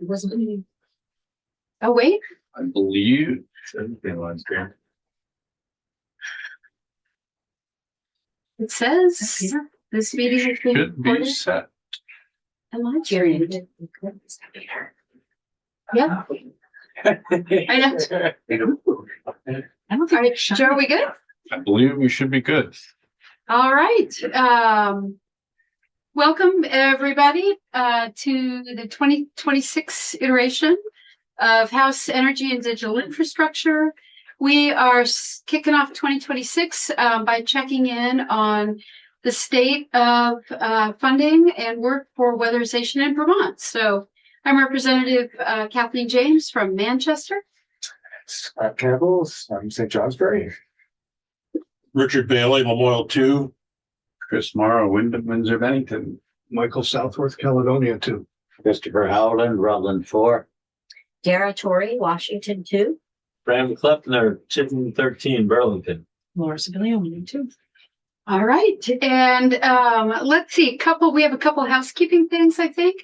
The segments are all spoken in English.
Wasn't. Oh wait. I believe. It says this meeting has been Should be recorded. set. Am I cheering? Yeah. I know. I don't All think right, Joe, are we good? I believe we should be good. All right. Welcome everybody to the 2026 iteration of House Energy and Digital Infrastructure. We are kicking off 2026 by checking in on the state of funding and work for weatherization in Vermont. So I'm Representative Kathleen James from Manchester. Scott Campbell, I'm St. Johnsbury. Richard Bailey, Memorial 2. Chris Morrow, Windsor, Bennington. Michael Southworth, Caledonia 2. Christopher Howland, Rutland 4. Dara Torrey, Washington 2. Bram Kleppner, Chittenden 13, Burlington. Laura Sibilio, 1 and 2. All right, and let's see. We have a couple housekeeping things. I think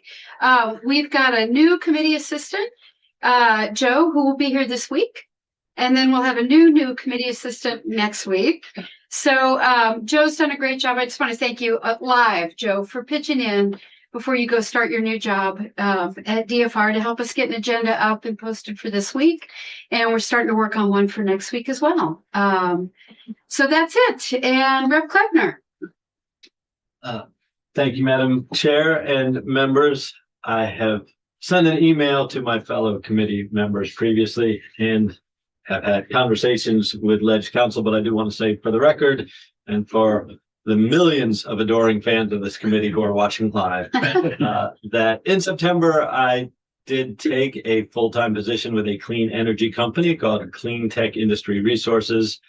we've got a new committee assistant, Joe, who will be here this week, and then we'll have a new committee assistant next week. So Joe's done a great job. I just want to thank you live, Joe, for pitching in before you go start your new job at DFR to help us get an agenda up and posted for this week. And we're starting to work on one for next week as well. So that's it. And Rep. Kleppner. Thank you, Madam Chair and members. I have sent an email to my fellow committee members previously and have had conversations with Ledge Council, but I do want to say for the record and for the millions of adoring fans of this committee who are watching live, that in September, I did take a full-time position with a clean energy company called Clean Tech Industry Resources.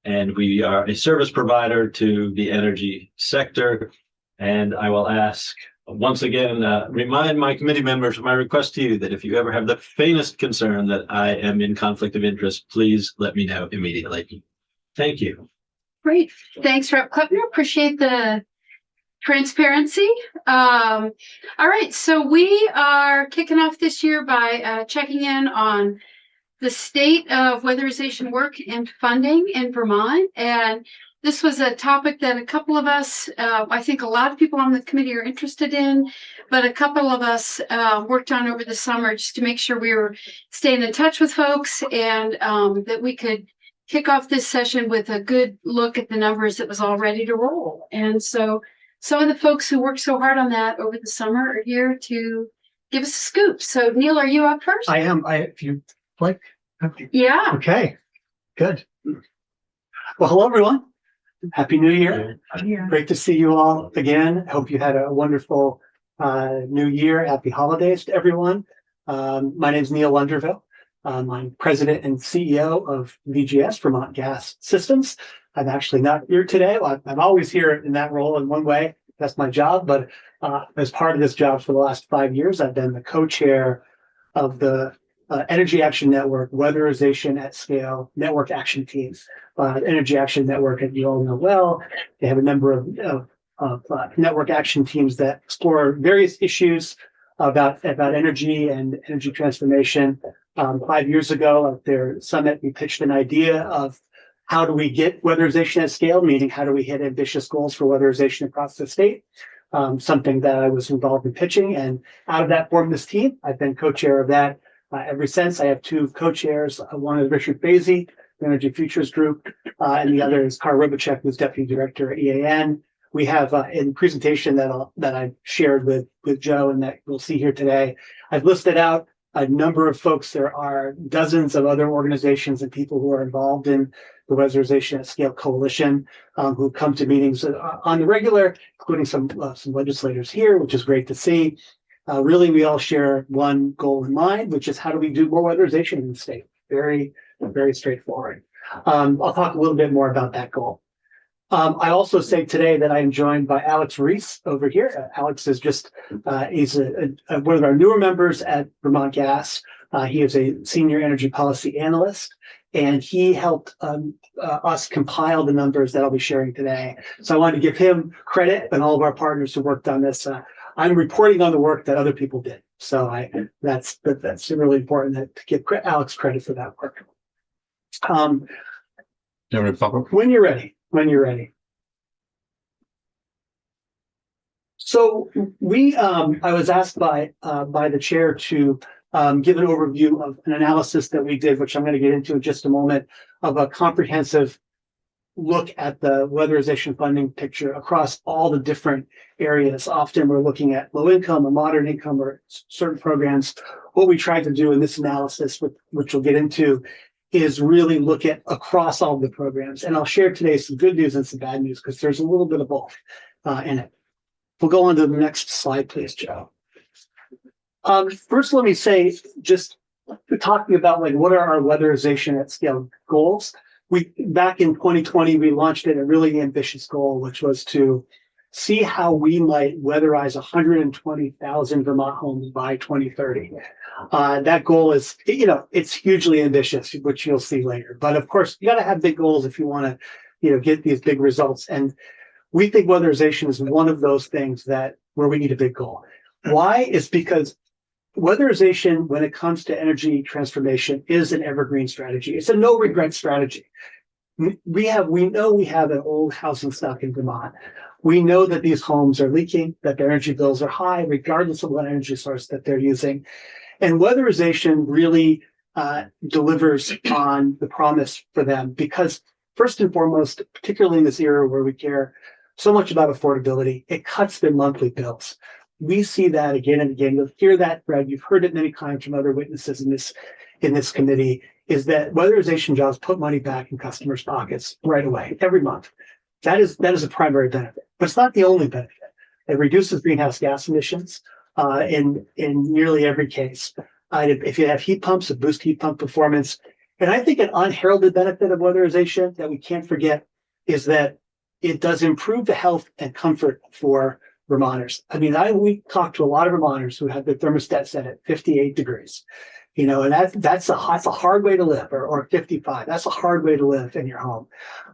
And we are a service provider to the energy sector. And I will ask once again, remind my committee members of my request to you that if you ever have the faintest concern that I am in conflict of interest, please let me know immediately. Thank you. Great. Thanks, Rep. Kleppner. Appreciate the transparency. All right. So we are kicking off this year by checking in on the state of weatherization work and funding in Vermont. And this was a topic that a couple of us, I think a lot of people on the committee are interested in, but a couple of us worked on over the summer just to make sure we were staying in touch with folks and that we could kick off this session with a good look at the numbers that was all ready to roll. And so some of the folks who worked so hard on that over the summer are here to give us a scoop. So Neil, are you up first? I am. If you like. Yeah. Okay. Good. Well, hello everyone. Happy New Year. Yeah. Great to see you all again. Hope you had a wonderful New Year. Happy holidays to everyone. My name is Neil Lunderville. I'm president and CEO of VGS, Vermont Gas Systems. I'm actually not here today. I'm always here in that role in one way. That's my job. But as part of this job for the last 5 years, I've been the co-chair of the Energy Action Network, Weatherization at Scale Network Action Teams. Energy Action Network, as you all know well, they have a number of network action teams that explore various issues about energy and energy transformation. 5 years ago at their summit, we pitched an idea of how do we get weatherization at scale, meaning how do we hit ambitious goals for weatherization across the state, something that I was involved in pitching. And out of that formed this team. I've been co-chair of that ever since. I have two co-chairs. One is Richard Basie, Energy Futures Group, and the other is Carl Robachek, who's Deputy Director at EAN. We have in presentation that I shared with Joe and that we'll see here today, I've listed out a number of folks. There are dozens of other organizations and people who are involved in the Weatherization at Scale Coalition who come to meetings on the regular, including some legislators here, which is great to see. Really, we all share one goal in mind, which is how do we do more weatherization in the state? Very, very straightforward. I'll talk a little bit more about that goal. I also say today that I am joined by Alex Reese over here. Alex is just, he's one of our newer members at Vermont Gas. He is a senior energy policy analyst, and he helped us compile the numbers that I'll be sharing today. So I wanted to give him credit and all of our partners who worked on this. I'm reporting on the work that other people did. So that's really important to give Alex credit for that work. You have a public? When you're ready. So I was asked by the chair to give an overview of an analysis that we did, which I'm going to get into in just a moment, of a comprehensive look at the weatherization funding picture across all the different areas. Often we're looking at low income or moderate income or certain programs. What we tried to do in this analysis, which we'll get into, is really look at across all the programs. And I'll share today some good news and some bad news because there's a little bit of both in it. We'll go on to the next slide, please, Joe. First, let me say, just talking about like what are our weatherization at scale goals. Back in 2020, we launched a really ambitious goal, which was to see how we might weatherize 120,000 Vermont homes by 2030. That goal is, it's hugely ambitious, which you'll see later. But of course, you got to have big goals if you want to, get these big results. And we think weatherization is one of those things where we need a big goal. Why? Is because weatherization, when it comes to energy transformation, is an evergreen strategy. It's a no regret strategy. We know we have an old housing stock in Vermont. We know that these homes are leaking, that their energy bills are high, regardless of what energy source that they're using. And weatherization really delivers on the promise for them because, first and foremost, particularly in this era where we care so much about affordability, it cuts their monthly bills. We see that again and again. You'll hear that, Fred. You've heard it many times from other witnesses in this committee, is that weatherization jobs put money back in customers' pockets right away, every month. That is a primary benefit, but it's not the only benefit. It reduces greenhouse gas emissions in nearly every case. If you have heat pumps, it boosts heat pump performance. And I think an unheralded benefit of weatherization that we can't forget is that it does improve the health and comfort for Vermonters. I mean, we talked to a lot of Vermonters who had their thermostat set at 58 degrees, and that's a hard way to live, or 55. That's a hard way to live in your home.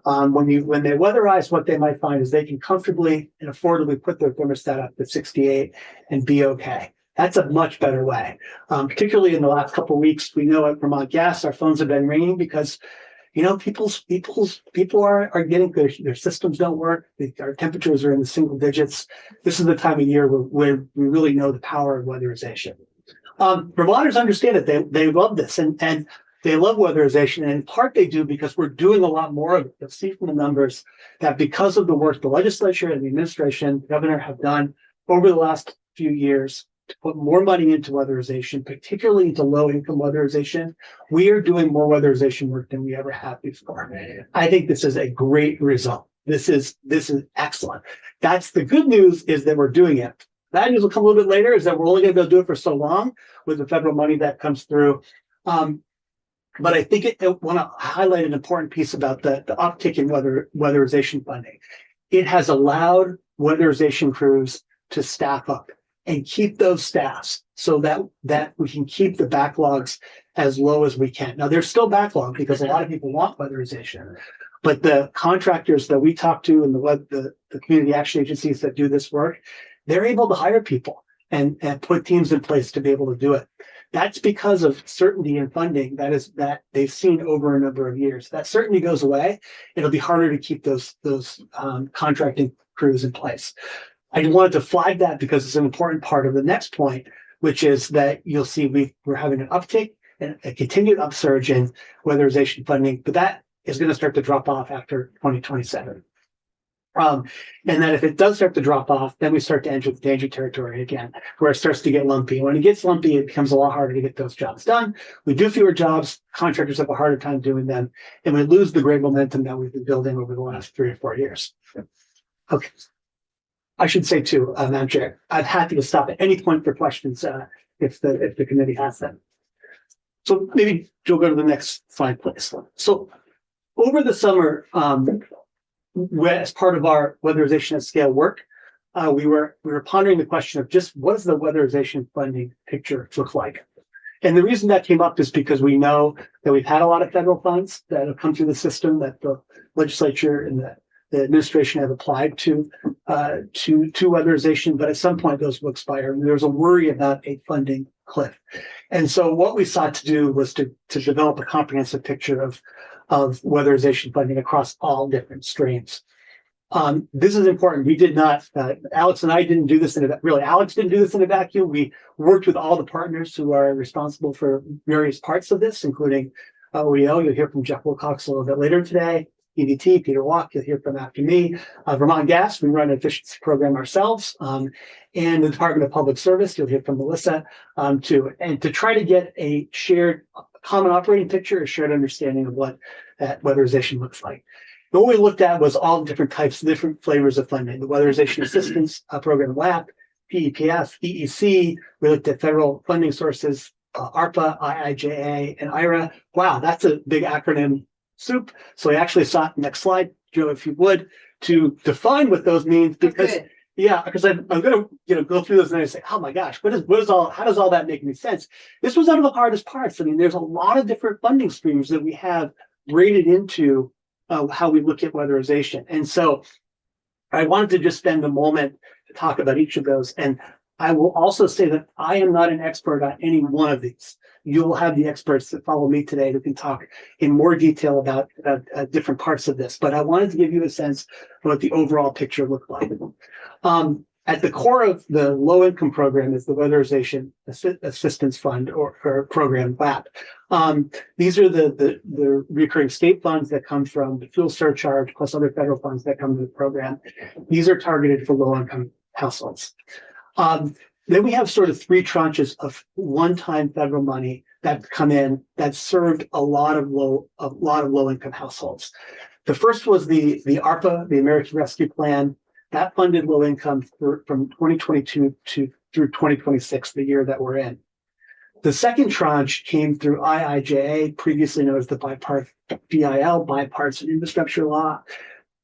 When they weatherize, what they might find is they can comfortably and affordably put their thermostat up to 68 and be okay. That's a much better way. Particularly in the last couple of weeks, we know at Vermont Gas, our phones have been ringing because people are getting their systems don't work. Our temperatures are in the single digits. This is the time of year where we really know the power of weatherization. Vermonters understand it. They love this and they love weatherization. And in part they do because we're doing a lot more of it. You'll see from the numbers that because of the work the legislature and the administration, the governor have done over the last few years to put more money into weatherization, particularly into low-income weatherization. We are doing more weatherization work than we ever have before. I think this is a great result. This is excellent. That's the good news, is that we're doing it. Bad news will come a little bit later, is that we're only going to be able to do it for so long with the federal money that comes through. But I think I want to highlight an important piece about the uptick in weatherization funding. It has allowed weatherization crews to staff up and keep those staffs so that we can keep the backlogs as low as we can. Now, there's still backlog because a lot of people want weatherization, but the contractors that we talk to and the community action agencies that do this work, they're able to hire people and put teams in place to be able to do it. That's because of certainty in funding that they've seen over a number of years. That certainty goes away. It'll be harder to keep those contracting crews in place. I wanted to flag that because it's an important part of the next point, which is that you'll see we're having an uptick and a continued upsurge in weatherization funding, but that is going to start to drop off after 2027. And then if it does start to drop off, then we start to enter the danger territory again, where it starts to get lumpy. When it gets lumpy, it becomes a lot harder to get those jobs done. We do fewer jobs, contractors have a harder time doing them, and we lose the great momentum that we've been building over the last 3 or 4 years. Okay. I should say too, Madam Chair, I'm happy to stop at any point for questions if the committee has them. So maybe we'll go to the next slide, please. So over the summer, as part of our weatherization at scale work, we were pondering the question of just what does the weatherization funding picture look like? And the reason that came up is because we know that we've had a lot of federal funds that have come through the system, that the legislature and the the administration have applied to weatherization, but at some point those will expire. There's a worry about a funding cliff. And so what we sought to do was to develop a comprehensive picture of weatherization funding across all different streams. This is important. We did not, Alex and I didn't do this Alex didn't do this in a vacuum. We worked with all the partners who are responsible for various parts of this, including OEO. You'll hear from Jeff Wilcox a little bit later today. EVT, Peter Walk, you'll hear from after me. Vermont Gas, we run an efficiency program ourselves. And the Department of Public Service, you'll hear from Melissa too. And to try to get a shared common operating picture, a shared understanding of what that weatherization looks like. What we looked at was all different types, different flavors of funding. The Weatherization Assistance Program, WAP, PEPF, EEC. We looked at federal funding sources, ARPA, IIJA, and IRA. Wow, that's a big acronym soup. So I actually sought, next slide, Joe, if you would, to define what those mean, because because I'm going to go through those and I say, oh my gosh, how does all that make any sense? This was one of the hardest parts. I mean, there's a lot of different funding streams that we have braided into how we look at weatherization. And so I wanted to just spend a moment to talk about each of those. And I will also say that I am not an expert on any one of these. You will have the experts that follow me today who can talk in more detail about different parts of this. But I wanted to give you a sense of what the overall picture looked like. At the core of the low-income program is the Weatherization Assistance Fund or program, WAP. These are the recurring state funds that come from the fuel surcharge plus other federal funds that come to the program. These are targeted for low-income households. Then we have sort of three tranches of one-time federal money that come in that served a lot of low-income households. The first was the ARPA, the American Rescue Plan. That funded low income from 2022 through 2026, the year that we're in. The second tranche came through IIJA, previously known as the Bipartisan Infrastructure Law.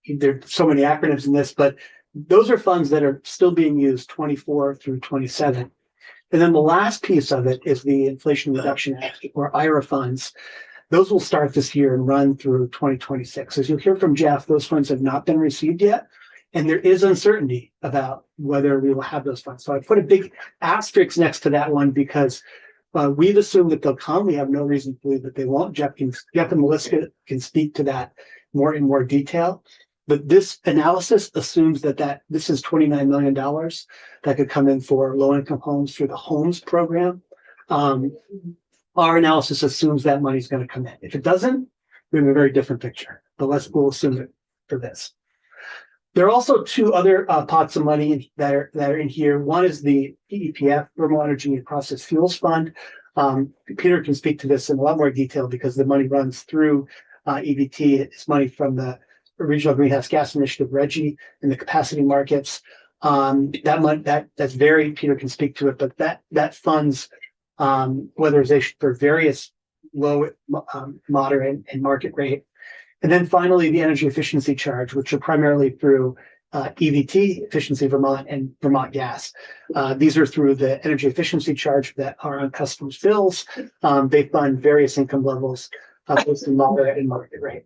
There's so many acronyms in this, but those are funds that are still being used 24 through 27. And then the last piece of it is the Inflation Reduction Act, or IRA funds. Those will start this year and run through 2026. As you'll hear from Jeff, those funds have not been received yet. And there is uncertainty about whether we will have those funds. So I put a big asterisk next to that one because we've assumed that they'll come. We have no reason to believe that they won't. Jeff and Melissa can speak to that in more detail. But this analysis assumes that this is $29 million that could come in for low-income homes through the HOMES program. Our analysis assumes that money's going to come in. If it doesn't, we have a very different picture. But we'll assume it for this. There are also two other pots of money that are in here. One is the PEPF, Thermal Energy and Process Fuels Fund. Peter can speak to this in a lot more detail because the money runs through EVT. It's money from the Regional Greenhouse Gas Initiative, RGGI, and the capacity markets. That's very, Peter can speak to it, but that funds weatherization for various low, moderate, and market rate. And then finally, the energy efficiency charge, which are primarily through EVT, Efficiency Vermont, and Vermont Gas. These are through the energy efficiency charge that are on customers' bills. They fund various income levels, both in moderate and market rate.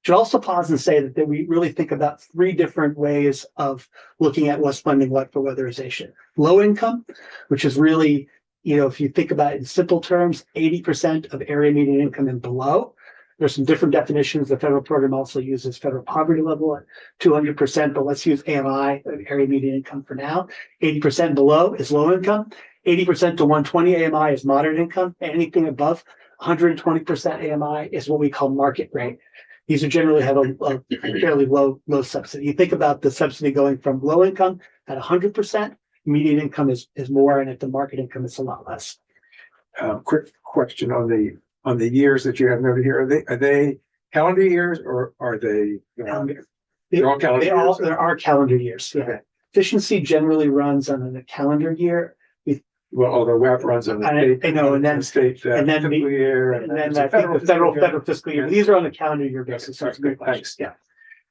Should also pause and say that we really think about three different ways of looking at what's funding what for weatherization. Low income, which is really, if you think about it in simple terms, 80% of area median income and below. There's some different definitions. The federal program also uses federal poverty level at 200%, but let's use AMI, area median income for now. 80% below is low income. 80% to 120 AMI is moderate income. Anything above 120% AMI is what we call market rate. These are generally have a fairly low subsidy. You think about the subsidy going from low income at 100%, median income is more, and at the market income, it's a lot less. Quick question on the years that you have noted here. Are they calendar years or are they? Calendar. They're all calendar years. There are calendar years. Yeah. Okay. Efficiency generally runs on a calendar year. Well, although WAP runs on the state. I know, and then state and then fiscal year, and then it's a I think the federal fiscal year. Yeah. These are on a calendar year basis. So it's a good question. Thanks. Yeah.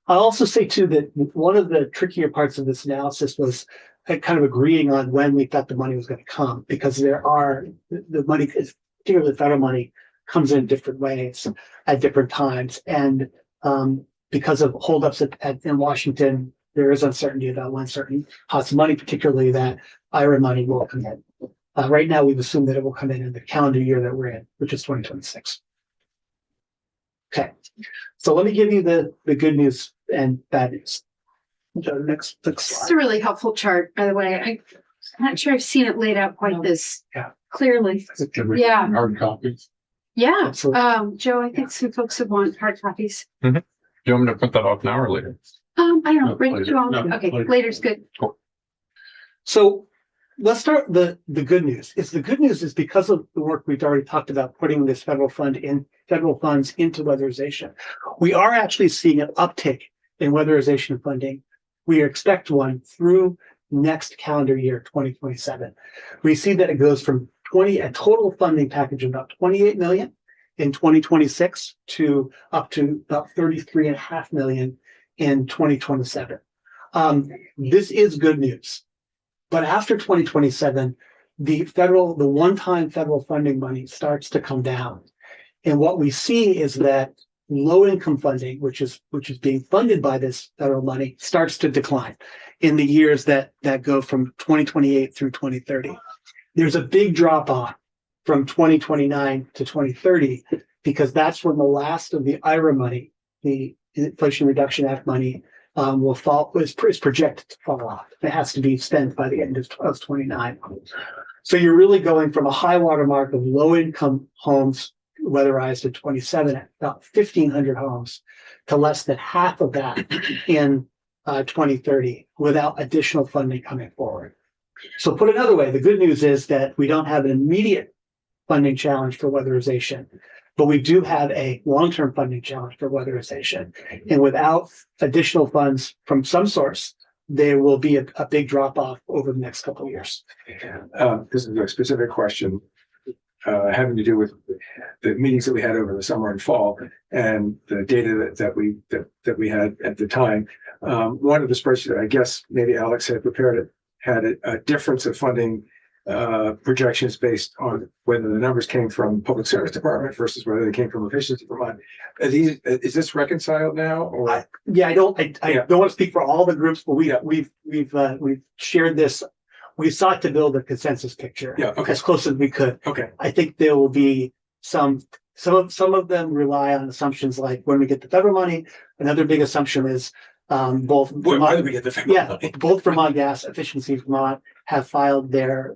I'll also say too that one of the trickier parts of this analysis was kind of agreeing on when we thought the money was going to come, because the money, particularly the federal money, comes in different ways at different times. And because of holdups in Washington, there is uncertainty about when certain pots of money, particularly that IRA money, will come in. Right now, we've assumed that it will come in the calendar year that we're in, which is 2026. Okay, so let me give you the good news and bad news. So next This slide. is a really helpful chart, by the way. I'm not sure I've seen it laid out quite this Yeah. clearly. Yeah. Hard copies. Yeah. Absolutely. Joe, I think some folks would want hard copies. Do you want me to put that off now or later? I don't know. No, Bring it later. to all. No, Okay, later. later's good. So let's start the good news. The good news is because of the work we've already talked about putting this federal funds into weatherization. We are actually seeing an uptick in weatherization funding. We expect one through next calendar year, 2027. We see that it goes from a total funding package of about 28 million in 2026 to up to about 33.5 million in 2027. This is good news. But after 2027, the one-time federal funding money starts to come down. And what we see is that low-income funding, which is being funded by this federal money, starts to decline in the years that go from 2028 through 2030. There's a big drop off from 2029 to 2030 because that's when the last of the IRA money, the Inflation Reduction Act money, is projected to fall off. It has to be spent by the end of 29. So you're really going from a high water mark of low income homes weatherized at 27, about 1,500 homes, to less than half of that in 2030 without additional funding coming forward. So put another way, the good news is that we don't have an immediate funding challenge for weatherization, but we do have a long-term funding challenge for weatherization. And without additional funds from some source, there will be a big drop-off over the next couple of years. This is a specific question having to do with the meetings that we had over the summer and fall and the data that we had at the time. One of the spreadsheets, I guess maybe Alex had prepared it, had a difference of funding projections based on whether the numbers came from Public Service Department versus whether they came from Efficiency Vermont. Is this reconciled now, or? I don't want to speak for all the groups, but we've shared this. We sought to build a consensus picture as close as we could. Okay. I think there will be some of them rely on assumptions like when we get the federal money. Another big assumption is both Whether we get the federal money. both Vermont Gas, Efficiency Vermont have filed their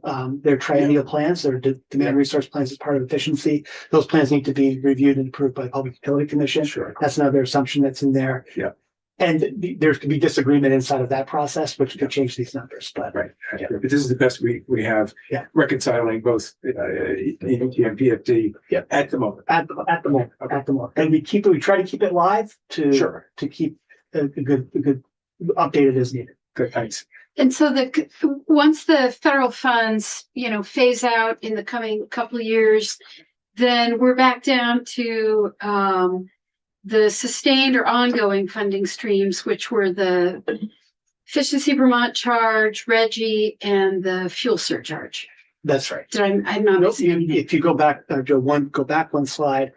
triennial plans, their demand resource plans as part of efficiency. Those plans need to be reviewed and approved by the Public Utility Commission. Sure. That's another assumption that's in there. Yeah. And there could be disagreement inside of that process, which could change these numbers. But Right. But this is the best we have reconciling both EDT and PFD at the moment. At the moment, and we try to keep it live to keep a good updated as needed. Good, thanks. And so once the federal funds, phase out in the coming couple of years, then we're back down to the sustained or ongoing funding streams, which were the Efficiency Vermont charge, Reggie, and the fuel surcharge. That's right. I'm not missing anything. If you go back, Joe, go back one slide.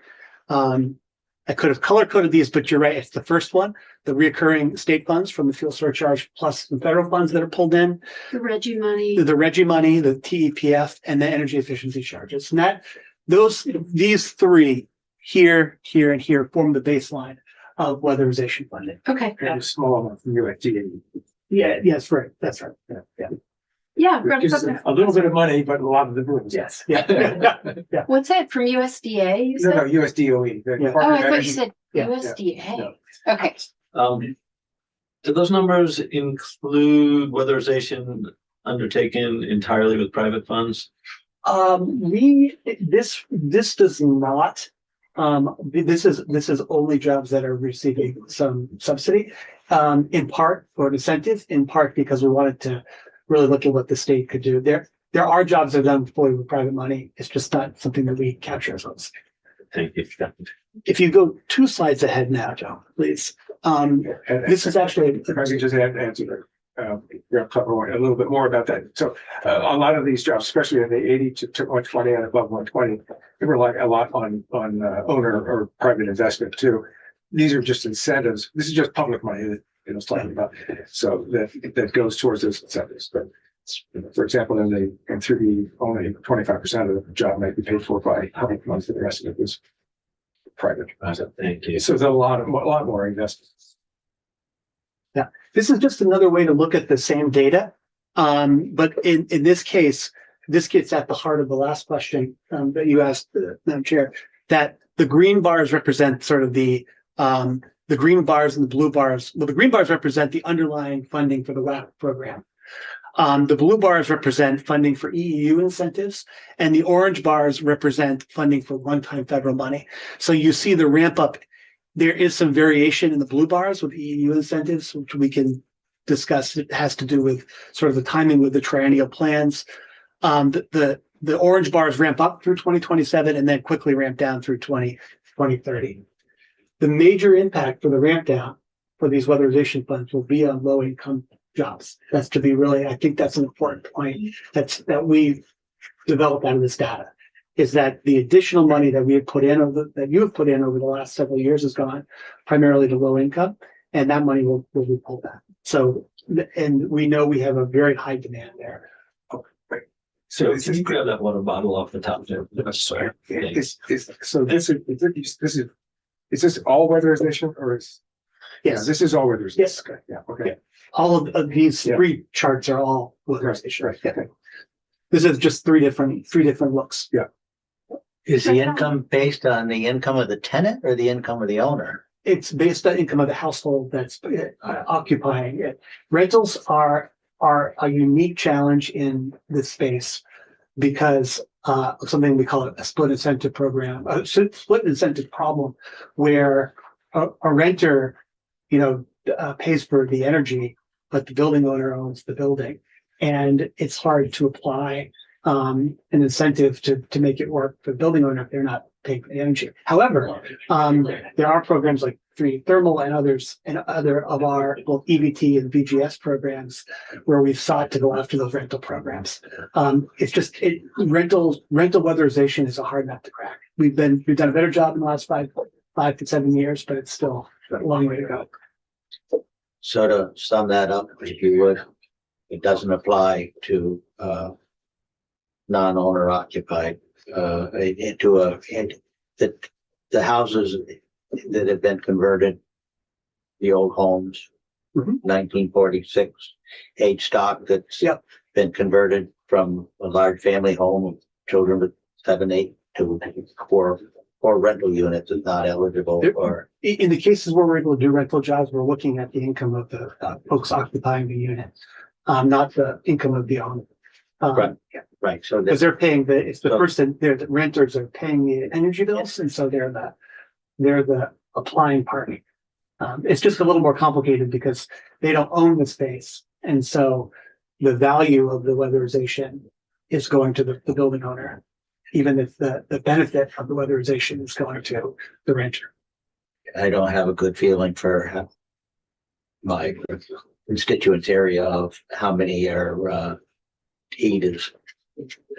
I could have color coded these, but you're right. It's the first one, the reoccurring state funds from the fuel surcharge plus the federal funds that are pulled in, The Reggie money. the Reggie money, the TEPF, and the energy efficiency charges. And these three here, and here form the baseline of weatherization funding. Okay. And a small amount from USDA. Yeah, yes, right. That's right. Yeah. Which is a little bit of money, but a lot of the blues. Yes. Yeah. What's that from USDA? You No, said? USDOE. the Yeah. Oh, Department I of thought you Energy. said Yeah. USDA. No. Okay. Do those numbers include weatherization undertaken entirely with private funds? This does not. This is only jobs that are receiving some subsidy, in part or an incentive, in part because we wanted to really look at what the state could do. There are jobs that are done fully with private money. It's just not something that we capture ourselves. Thank you. If you go 2 slides ahead now, Joe, please. This is actually. If I could just answer a little bit more about that. So a lot of these jobs, especially in the 80 to 120 and above 120, they rely a lot on owner or private investment too. these are just incentives. This is just public money that I was talking about. So that goes towards those incentives. But for example, in 3D, only 25% of the job might be paid for by public funds, and the rest of it is private. Thank you. So there's a lot more investments. Yeah, this is just another way to look at the same data. But in this case, this gets at the heart of the last question that you asked, Madam Chair, that the green bars represent sort of the green bars and the blue bars. Well, the green bars represent the underlying funding for the WAP program. The blue bars represent funding for EEU incentives, and the orange bars represent funding for one-time federal money. So you see the ramp up. There is some variation in the blue bars with EEU incentives, which we can discuss. It has to do with sort of the timing with the triennial plans. The orange bars ramp up through 2027 and then quickly ramp down through 2030. The major impact for the ramp down for these weatherization funds will be on low income jobs. That's to be really, I think that's an important point that we've developed out of this data, is that the additional money that we have put in, that you have put in over the last several years has gone primarily to low income, and that money will be pulled back. So, and we know we have a very high demand there. So can you grab that water bottle off the top there? Sorry. Is this all weatherization or is? Yes. Yeah, this is all weatherization. Yes. Okay. Yeah. Okay. All of these Yeah. three charts are all weatherization. Right. Yeah. This is just three different looks. Is the income based on the income of the tenant or the income of the owner? It's based on income of the household that's occupying it. Rentals are a unique challenge in this space because something we call a split incentive program, a split incentive problem, where a renter, pays for the energy, but the building owner owns the building, and it's hard to apply an incentive to make it work for the building owner if they're not paying for the energy. However, there are programs like 3D Thermal and others, and other of our both EBT and VGS programs where we've sought to go after those rental programs. It's just rental weatherization is a hard nut to crack. We've done a better job in the last 5 to 7 years, but it's still a long way to go. So to sum that up, if you would, it doesn't apply to non-owner occupied the houses that have been converted, the old homes, 1946 age stock that's been converted from a large family home of children with 7, 8 to 4 rental units is not eligible for. In the cases where we're able to do rental jobs, we're looking at the income of the folks occupying the unit, not the income of the owner. Right. Yeah. Right. So because they're paying the person, the renters are paying the energy bills, and so they're the applying party. It's just a little more complicated because they don't own the space, and so the value of the weatherization is going to the building owner, even if the benefit of the weatherization is going to the renter. I don't have a good feeling for my constituents area of how many are heat is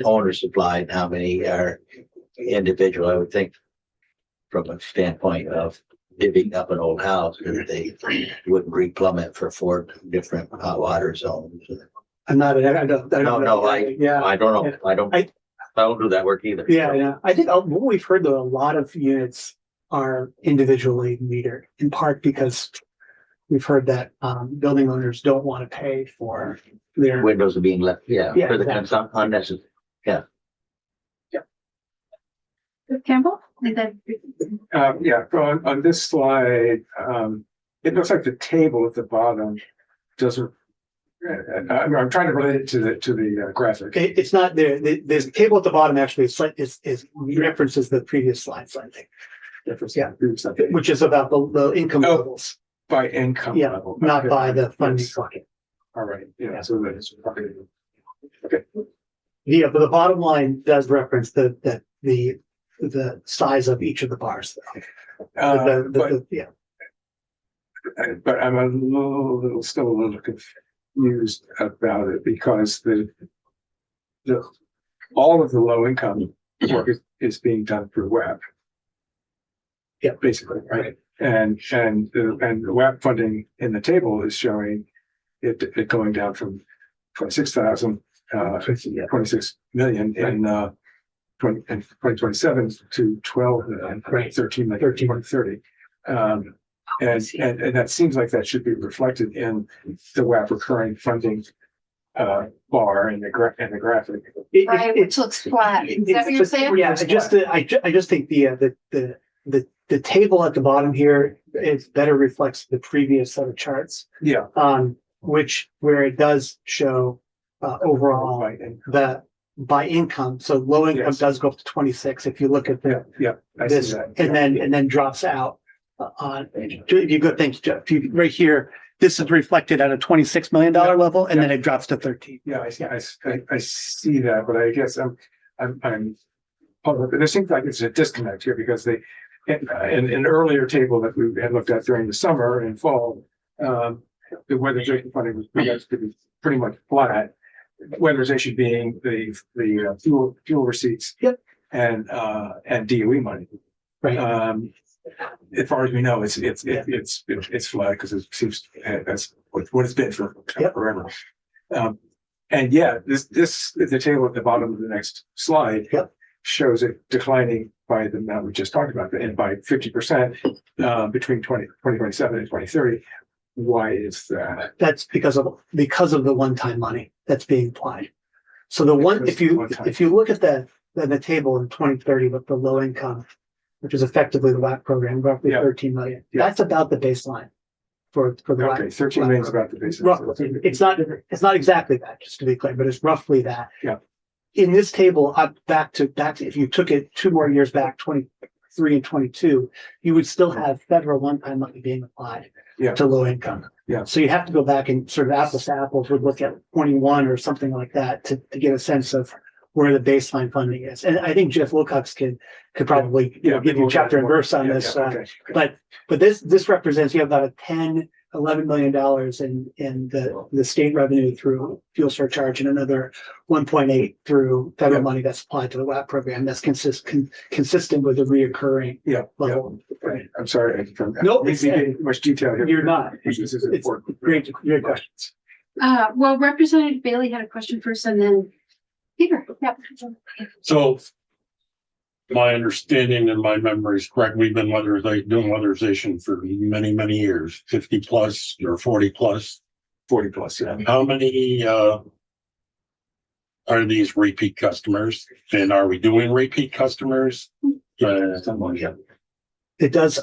owner supplied and how many are individual. I would think from a standpoint of divvying up an old house, that they wouldn't replumb it for 4 different hot water zones. I don't I don't know. I don't do that work either. Yeah. I think what we've heard though, a lot of units are individually metered, in part because we've heard that building owners don't want to pay for their Windows are being left, for the exactly. consumption unnecessary. Campbell? On this slide, it looks like the table at the bottom doesn't. I'm trying to relate it to the graphic. It's not there. There's a table at the bottom actually is references the previous slide slightly. Yeah, which is about the income levels. By income level. Not by the funding bucket. All right. Yeah. So that is okay. Yeah, but the bottom line does reference the size of each of the bars. But I'm still a little confused about it because all of the low income work is being done through web. Yeah, basically, right? And the WAP funding in the table is showing it going down from 26,000, 26 million in 2027 to 12 million, Right. 13 million, 2030. And that seems like that should be reflected in the WAP recurring funding bar in the graphic. Right, which looks flat. Is that what you're saying? Yeah, I just think the table at the bottom here is better reflects the previous set of charts, Yeah. where it does show overall Right, and the by income. So low income Yes. does go up to 26 if you look at yeah, I this, see that. and then drops out on. If you go, thanks, Jeff. If you, right here, this is reflected at a $26 million level, and then it drops to 13. Yeah, I see that, but I guess there seems like it's a disconnect here because in an earlier table that we had looked at during the summer and fall, the weatherization funding was projected to be pretty much flat. Weatherization being the fuel receipts. Yep. And DOE money. Right. As far as we know, it's flat because it seems that's what it's been for forever. And yeah, the table at the bottom of the next slide shows it declining by the amount we just talked about, and by 50% between 2027 and 2030. Why is that? That's because of the one-time money that's being applied. So if you look at the table in 2030 with the low income, which is effectively the WAC program, roughly 13 million. Yeah. That's about the baseline for the Okay, WAC. 13 million is about the basis. Roughly. It's not exactly that, just to be clear, but it's roughly that. Yeah. In this table, back to if you took it 2 more years back, 23 and 22, you would still have federal one-time money being applied to low income. Yeah. So you have to go back and sort of apples to apples would look at 21 or something like that to get a sense of where the baseline funding is. And I think Jeff Wilcox could probably give you chapter and verse on this. Okay. But this represents, you have about a $11 million in the state revenue through fuel surcharge and another 1.8 through federal money that's applied to the WAP program. That's consistent with the reoccurring level. Right. I'm sorry. No, it's much detail here. You're not. This is It's important. great questions. Well, Representative Bailey had a question first and then Peter. Yep. So my understanding and my memory is correct. We've been doing weatherization for many, many years, 50 plus or 40 plus. 40 plus, yeah. How many are these repeat customers? And are we doing repeat customers? It does,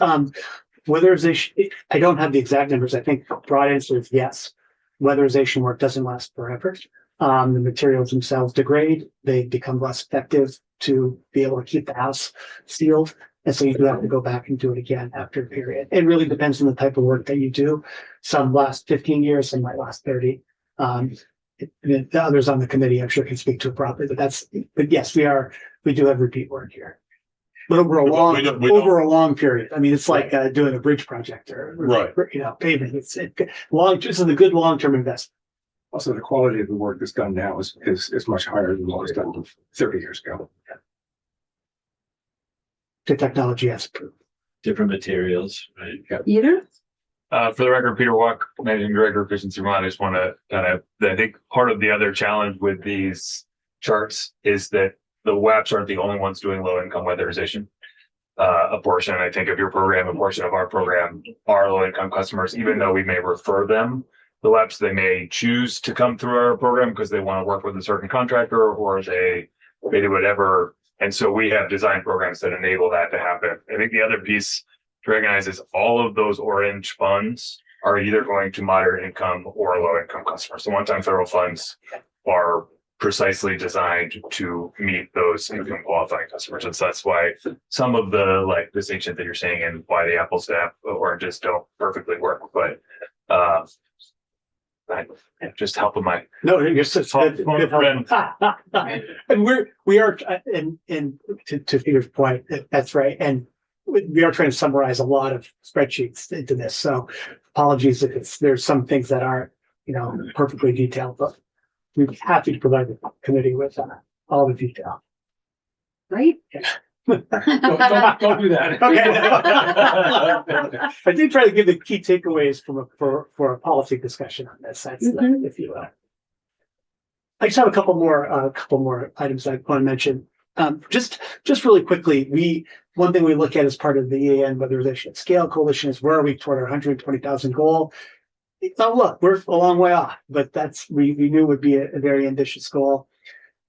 weatherization, I don't have the exact numbers. I think broad answer is yes. Weatherization work doesn't last forever. The materials themselves degrade. They become less effective to be able to keep the house sealed. And so you do have to go back and do it again after a period. It really depends on the type of work that you do. Some last 15 years, some might last 30. The others on the committee, I'm sure can speak to it properly, but yes, we do have repeat work here. But over a long period. I mean, it's like doing a bridge project or paving. This is a good long-term investment. Also, the quality of the work that's done now is much higher than what was done 30 years ago. The technology has improved. Different materials, right? Peter? For the record, Peter Walk, Managing Director, Efficiency Vermont. I just want to I think part of the other challenge with these charts is that the WAPs aren't the only ones doing low income weatherization. A portion, I think, of your program, a portion of our program are low income customers, even though we may refer them the WAPs, they may choose to come through our program because they want to work with a certain contractor or they do whatever. And so we have design programs that enable that to happen. I think the other piece to recognize is all of those orange funds are either going to moderate income or low income customers. The one-time federal funds are precisely designed to meet those income qualifying customers. And so that's why some of the distinction that you're saying and why the apples to oranges don't perfectly work. But just helping my you're such good friend. And we are and to Peter's point, that's right. And we are trying to summarize a lot of spreadsheets into this. So apologies if there's some things that aren't perfectly detailed, but we're happy to provide the committee with all the detail. Right. Don't do that. Okay. I did try to give the key takeaways for a policy discussion on this, Mhm. if you will. I just have a couple more items I want to mention. Just really quickly, one thing we look at as part of the EAN weatherization at scale coalition is where are we toward our 120,000 goal? Oh, look, we're a long way off, but we knew would be a very ambitious goal.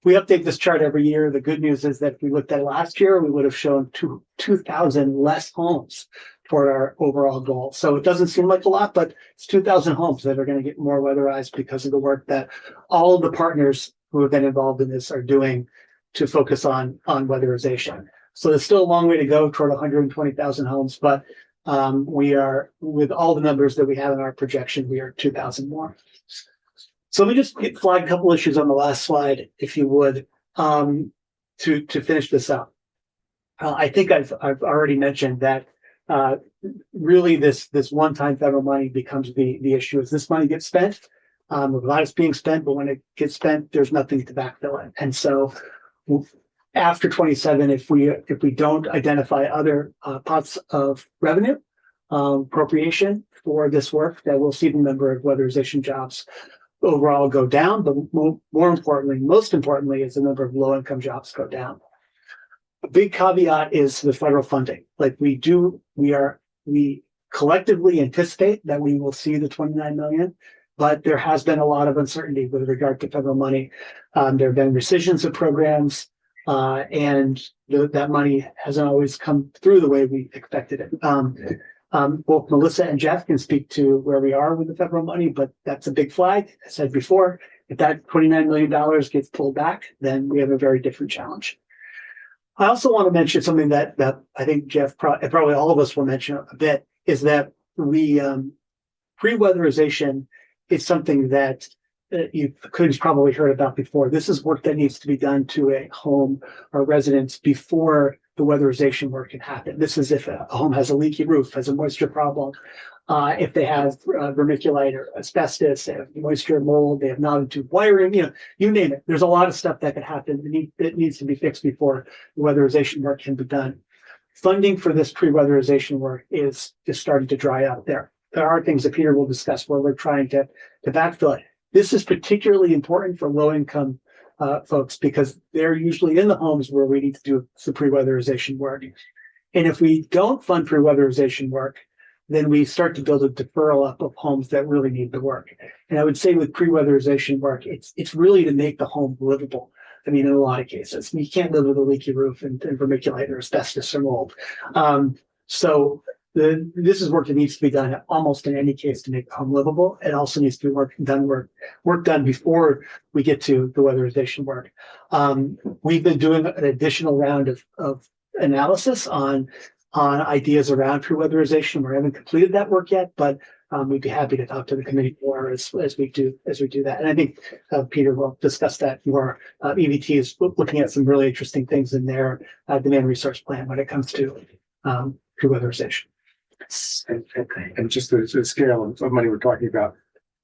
We update this chart every year. The good news is that if we looked at it last year, we would have shown 2,000 less homes toward our overall goal. So it doesn't seem like a lot, but it's 2,000 homes that are going to get more weatherized because of the work that all of the partners who have been involved in this are doing to focus on weatherization. So there's still a long way to go toward 120,000 homes, but we are, with all the numbers that we have in our projection, we are 2,000 more. So let me just flag a couple issues on the last slide, if you would, to finish this up. I think I've already mentioned that really this one-time federal money becomes the issue. As this money gets spent, a lot is being spent, but when it gets spent, there's nothing to backfill it. And so after 27, if we don't identify other pots of revenue appropriation for this work, that we'll see the number of weatherization jobs overall go down, but most importantly, is the number of low-income jobs go down. A big caveat is the federal funding. Like we collectively anticipate that we will see the 29 million, but there has been a lot of uncertainty with regard to federal money. There have been rescissions of programs, and that money hasn't always come through the way we expected it. Both Melissa and Jeff can speak to where we are with the federal money, but that's a big flag. I said before, if that $29 million gets pulled back, then we have a very different challenge. I also want to mention something that I think Jeff, probably all of us will mention a bit, is that pre-weatherization is something that you could have probably heard about before. This is work that needs to be done to a home or residence before the weatherization work can happen. This is if a home has a leaky roof, has a moisture problem, if they have vermiculite or asbestos, they have moisture, mold, they have knotted tube wiring, you name it. There's a lot of stuff that could happen that needs to be fixed before the weatherization work can be done. Funding for this pre-weatherization work is starting to dry up there. There are things that Peter will discuss where we're trying to backfill it. This is particularly important for low-income folks because they're usually in the homes where we need to do the pre-weatherization work. And if we don't fund pre-weatherization work, then we start to build a deferral up of homes that really need the work. And I would say with pre-weatherization work, it's really to make the home livable. I mean, in a lot of cases, you can't live with a leaky roof and vermiculite or asbestos or mold. This is work that needs to be done almost in any case to make the home livable. It also needs to be work done before we get to the weatherization work. We've been doing an additional round of analysis on ideas around pre-weatherization. We haven't completed that work yet, but we'd be happy to talk to the committee more as we do that. And I think Peter will discuss that more. EVT is looking at some really interesting things in their demand resource plan when it comes to pre-weatherization. And just the scale of money we're talking about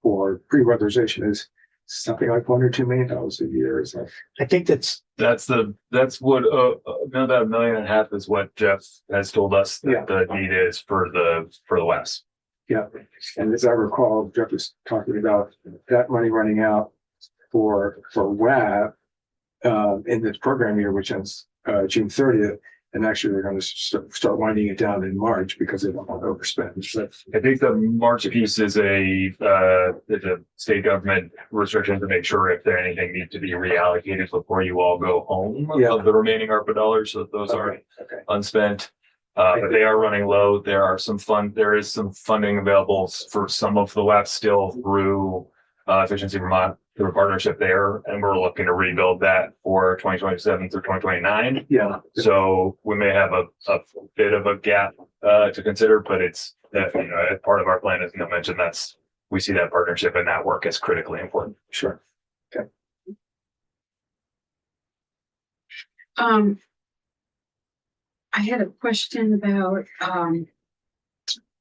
for pre-weatherization is something like $1 or $2 million a year. Is that? I think that's what about $1.5 million is what Jeff has told us that the need is for the West. Yeah, and as I recall, Jeff was talking about that money running out for WAB in this program year, which ends June 30th. And actually, they're going to start winding it down in March because they don't want to overspend. So I think the March piece is a state government restriction to make sure if there anything needs to be reallocated before you all go home of the remaining ARPA dollars, so that those are unspent. But they are running low. There is some funding available for some of the WAP still through Efficiency Vermont, through a partnership there, and we're looking to rebuild that for 2027 through 2029. Yeah. So we may have a bit of a gap to consider, but it's part of our plan, as Neil mentioned, we see that partnership and that work as critically important. Sure. Okay. I had a question about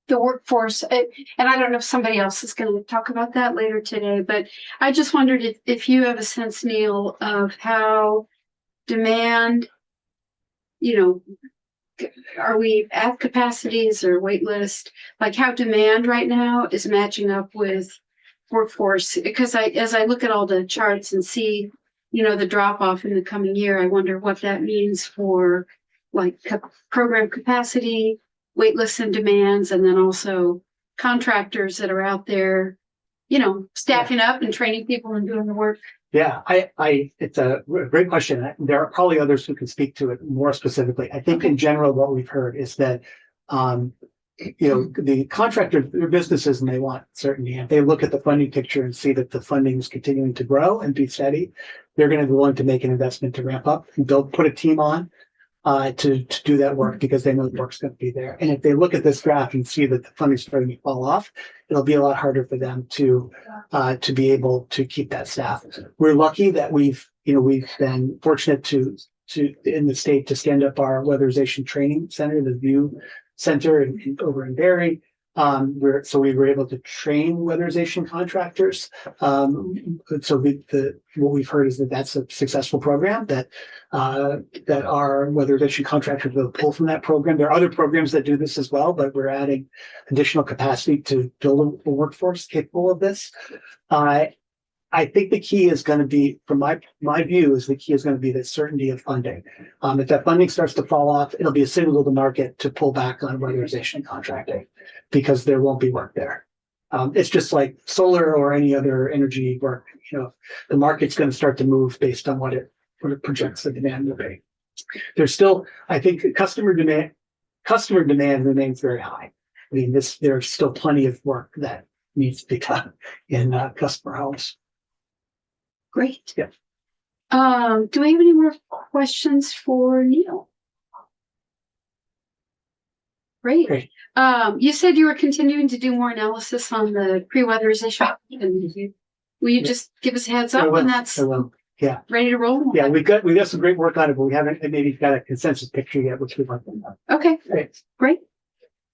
the workforce, and I don't know if somebody else is going to talk about that later today, but I just wondered if you have a sense, Neil, of how demand you know, are we at capacities or wait list? Like how demand right now is matching up with workforce? Because as I look at all the charts and see, the drop off in the coming year, I wonder what that means for like program capacity, wait lists and demands, and then also contractors that are out there, staffing up and training people and doing the work. Yeah, it's a great question. There are probably others who can speak to it more specifically. I think in general, what we've heard is that, the contractors, their businesses, and they want certainty. And they look at the funding picture and see that the funding is continuing to grow and be steady. They're going to be willing to make an investment to ramp up and put a team on to do that work because they know the work's going to be there. And if they look at this graph and see that the funding's starting to fall off, it'll be a lot harder for them to be able to keep that staff. We're lucky that we've been fortunate to in the state to stand up our weatherization training center, the VIEW Center over in Barrie. So we were able to train weatherization contractors. So what we've heard is that that's a successful program that our weatherization contractors will pull from that program. There are other programs that do this as well, but we're adding additional capacity to build a workforce capable of this. I think the key is going to be, from my view, is the key is going to be the certainty of funding. If that funding starts to fall off, it'll be a signal to the market to pull back on weatherization contracting because there won't be work there. It's just like solar or any other energy work. The market's going to start to move based on what it projects the demand will be. There's still, I think, customer demand remains very high. I mean, there's still plenty of work that needs to be done in customer homes. Great. Yeah. Do we have any more questions for Neil? Great. You said you were continuing to do more analysis on the pre-weatherization. Will you just give us a heads up when that's Yeah. ready to roll? Yeah, we've got some great work on it, but we haven't maybe got a consensus picture yet, which we'd like to know. Okay. Great.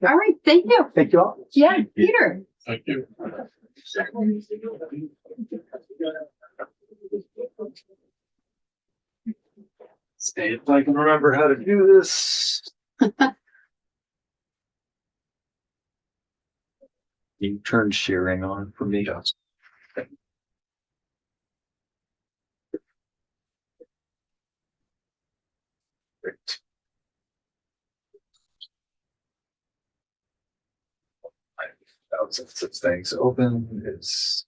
All right. Thank you. Thank you all. Yeah, Peter. Thank you. See if I can remember how to do this. You turned sharing on for me. Great. Thousands of things open is.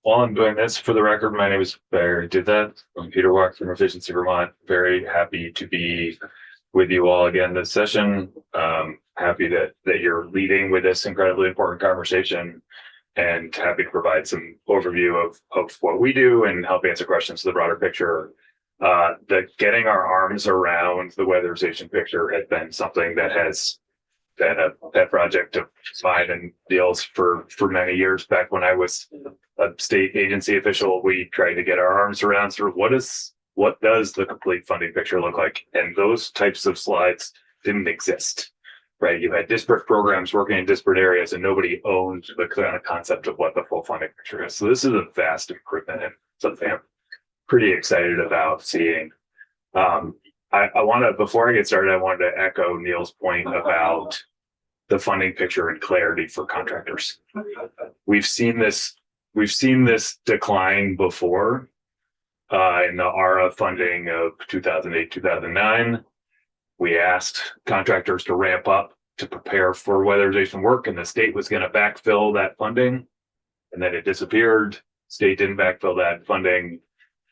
While I'm doing this, for the record, my name is Barry Did that. I'm Peter Walk from Efficiency Vermont. Very happy to be with you all again this session. Happy that you're leading with this incredibly important conversation, and happy to provide some overview of what we do and help answer questions to the broader picture. The getting our arms around the weatherization picture has been something that has been a pet project of mine and Neil's for many years. Back when I was a state agency official, we tried to get our arms around sort of what does the complete funding picture look like? And those types of slides didn't exist, right? You had disparate programs working in disparate areas and nobody owned the kind of concept of what the full funding picture is. So this is a vast improvement and something I'm pretty excited about seeing. Before I get started, I wanted to echo Neil's point about the funding picture and clarity for contractors. We've seen this decline before in the ARA funding of 2008, 2009. We asked contractors to ramp up to prepare for weatherization work, and the state was going to backfill that funding, and then it disappeared. State didn't backfill that funding,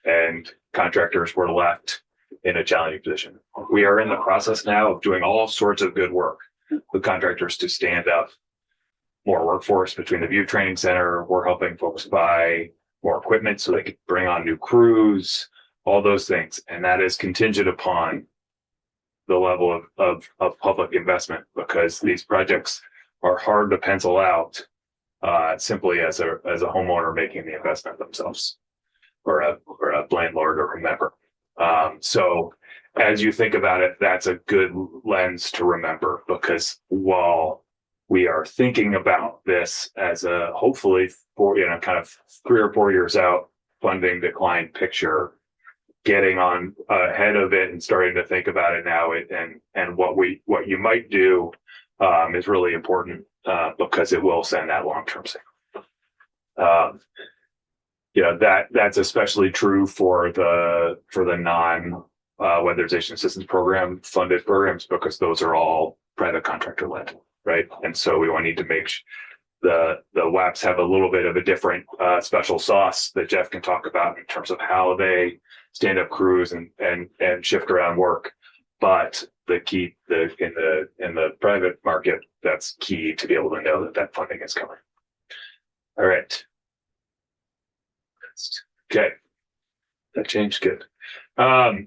and contractors were left in a challenging position. We are in the process now of doing all sorts of good work with contractors to stand up more workforce between the VIEW Training Center. We're helping folks buy more equipment so they could bring on new crews, all those things. And that is contingent upon the level of public investment, because these projects are hard to pencil out simply as a homeowner making the investment themselves, or a landlord or whomever. So as you think about it, that's a good lens to remember, because while we are thinking about this as a hopefully kind of 3 or 4 years out funding decline picture, getting on ahead of it and starting to think about it now, and what you might do is really important, because it will send that long-term signal. That's especially true for the non weatherization assistance program funded programs, because those are all private contractor led, right? And so we need to make the WAPs have a little bit of a different special sauce that Jeff can talk about in terms of how they stand up crews and shift around work. But the key in the private market, that's key to be able to know that funding is coming. All right. Okay. That changed. Good.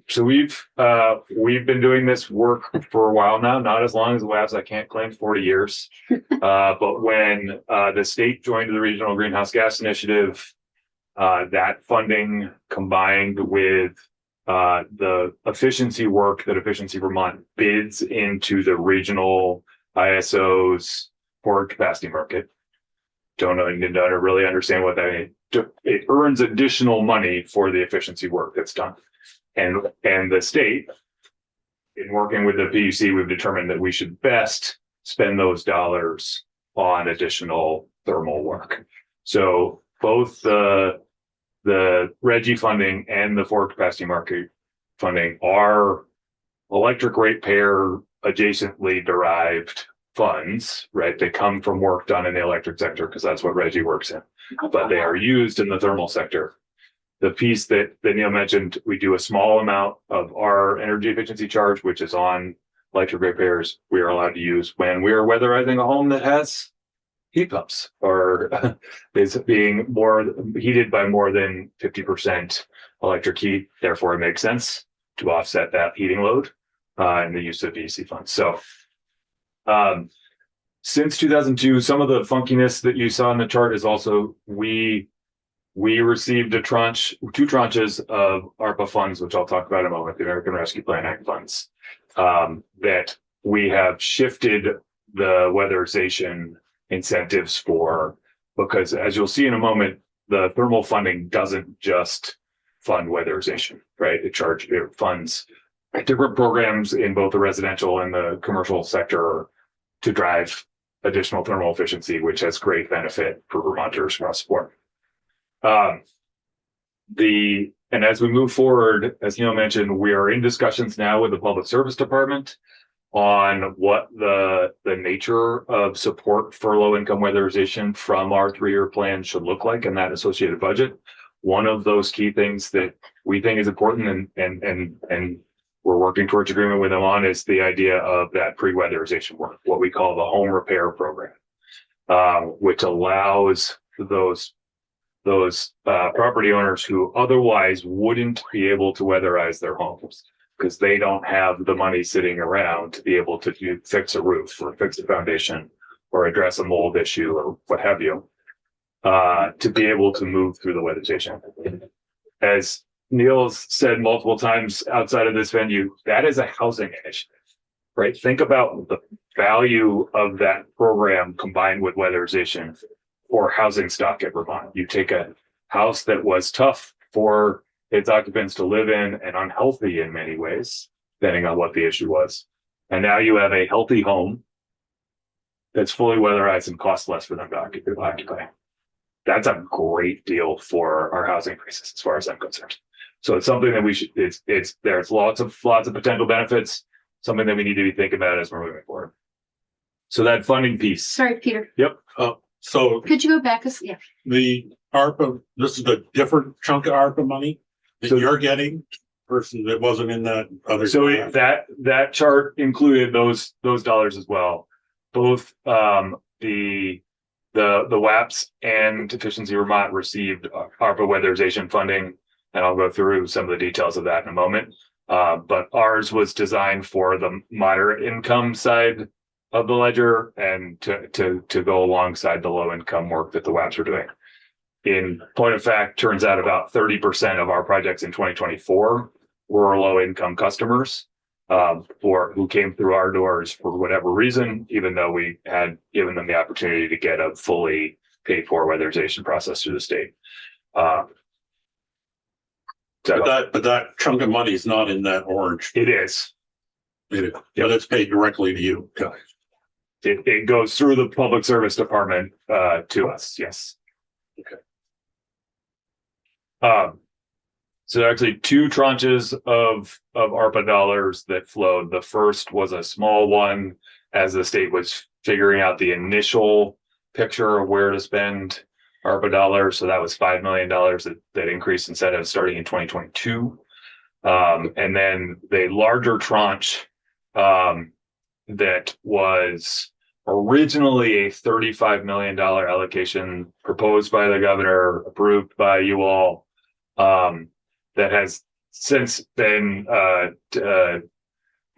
So we've been doing this work for a while now, not as long as the WAPs. I can't claim 40 years. But when the state joined the Regional Greenhouse Gas Initiative, that funding combined with the efficiency work that Efficiency Vermont bids into the regional ISO's forward capacity market. Don't really understand what that means. It earns additional money for the efficiency work that's done. And the state, in working with the PUC, we've determined that we should best spend those dollars on additional thermal work. So both the RGGI funding and the forward capacity market funding are electric ratepayer adjacently derived funds, right? They come from work done in the electric sector, because that's what RGGI works in, but they are used in the thermal sector. The piece that Neil mentioned, we do a small amount of our energy efficiency charge, which is on electric ratepayers. We are allowed to use when we are weatherizing a home that has heat pumps or is being more heated by more than 50% electric heat. Therefore, it makes sense to offset that heating load in the use of VC funds. So since 2002, some of the funkiness that you saw in the chart is also we received two tranches of ARPA funds, which I'll talk about in a moment, the American Rescue Plan Act funds, that we have shifted the weatherization incentives for, because as you'll see in a moment, the thermal funding doesn't just fund weatherization, right? It funds different programs in both the residential and the commercial sector to drive additional thermal efficiency, which has great benefit for Vermonters across the board. And as we move forward, as Neil mentioned, we are in discussions now with the Public Service Department on what the nature of support for low-income weatherization from our 3-year plan should look like, and that associated budget. One of those key things that we think is important and we're working towards agreement with them on is the idea of that pre-weatherization work, what we call the home repair program, which allows those property owners who otherwise wouldn't be able to weatherize their homes because they don't have the money sitting around to be able to fix a roof or fix a foundation or address a mold issue or what have you, to be able to move through the weatherization. As Neil's said multiple times outside of this venue, that is a housing initiative, right? Think about the value of that program combined with weatherization for housing stock at Vermont. You take a house that was tough for its occupants to live in and unhealthy in many ways, depending on what the issue was. And now you have a healthy home that's fully weatherized and costs less for them to occupy. That's a great deal for our housing crisis, as far as I'm concerned. So it's something that we should, there's lots of potential benefits, something that we need to be thinking about as we're moving forward. So that funding piece. Sorry, Peter. Yep. So Could you go back? Yeah. the ARPA, this is a different chunk of ARPA money that So you're getting versus it wasn't in that other. So that chart included those dollars as well. Both the the WAPs and Efficiency Vermont received ARPA weatherization funding, and I'll go through some of the details of that in a moment. But ours was designed for the moderate income side of the ledger and to go alongside the low income work that the WAPs are doing. In point of fact, turns out about 30% of our projects in 2024 were low income customers for who came through our doors for whatever reason, even though we had given them the opportunity to get a fully paid for weatherization process through the state. But that chunk of money is not in that orange. It is. But it's paid directly to you. It goes through the public service department to us. Yes. Okay. So there are actually two tranches of ARPA dollars that flowed. The first was a small one as the state was figuring out the initial picture of where to spend ARPA dollars. So that was $5 million that increased incentives starting in 2022. And then the larger tranche that was originally a $35 million allocation proposed by the governor, approved by you all, that has since been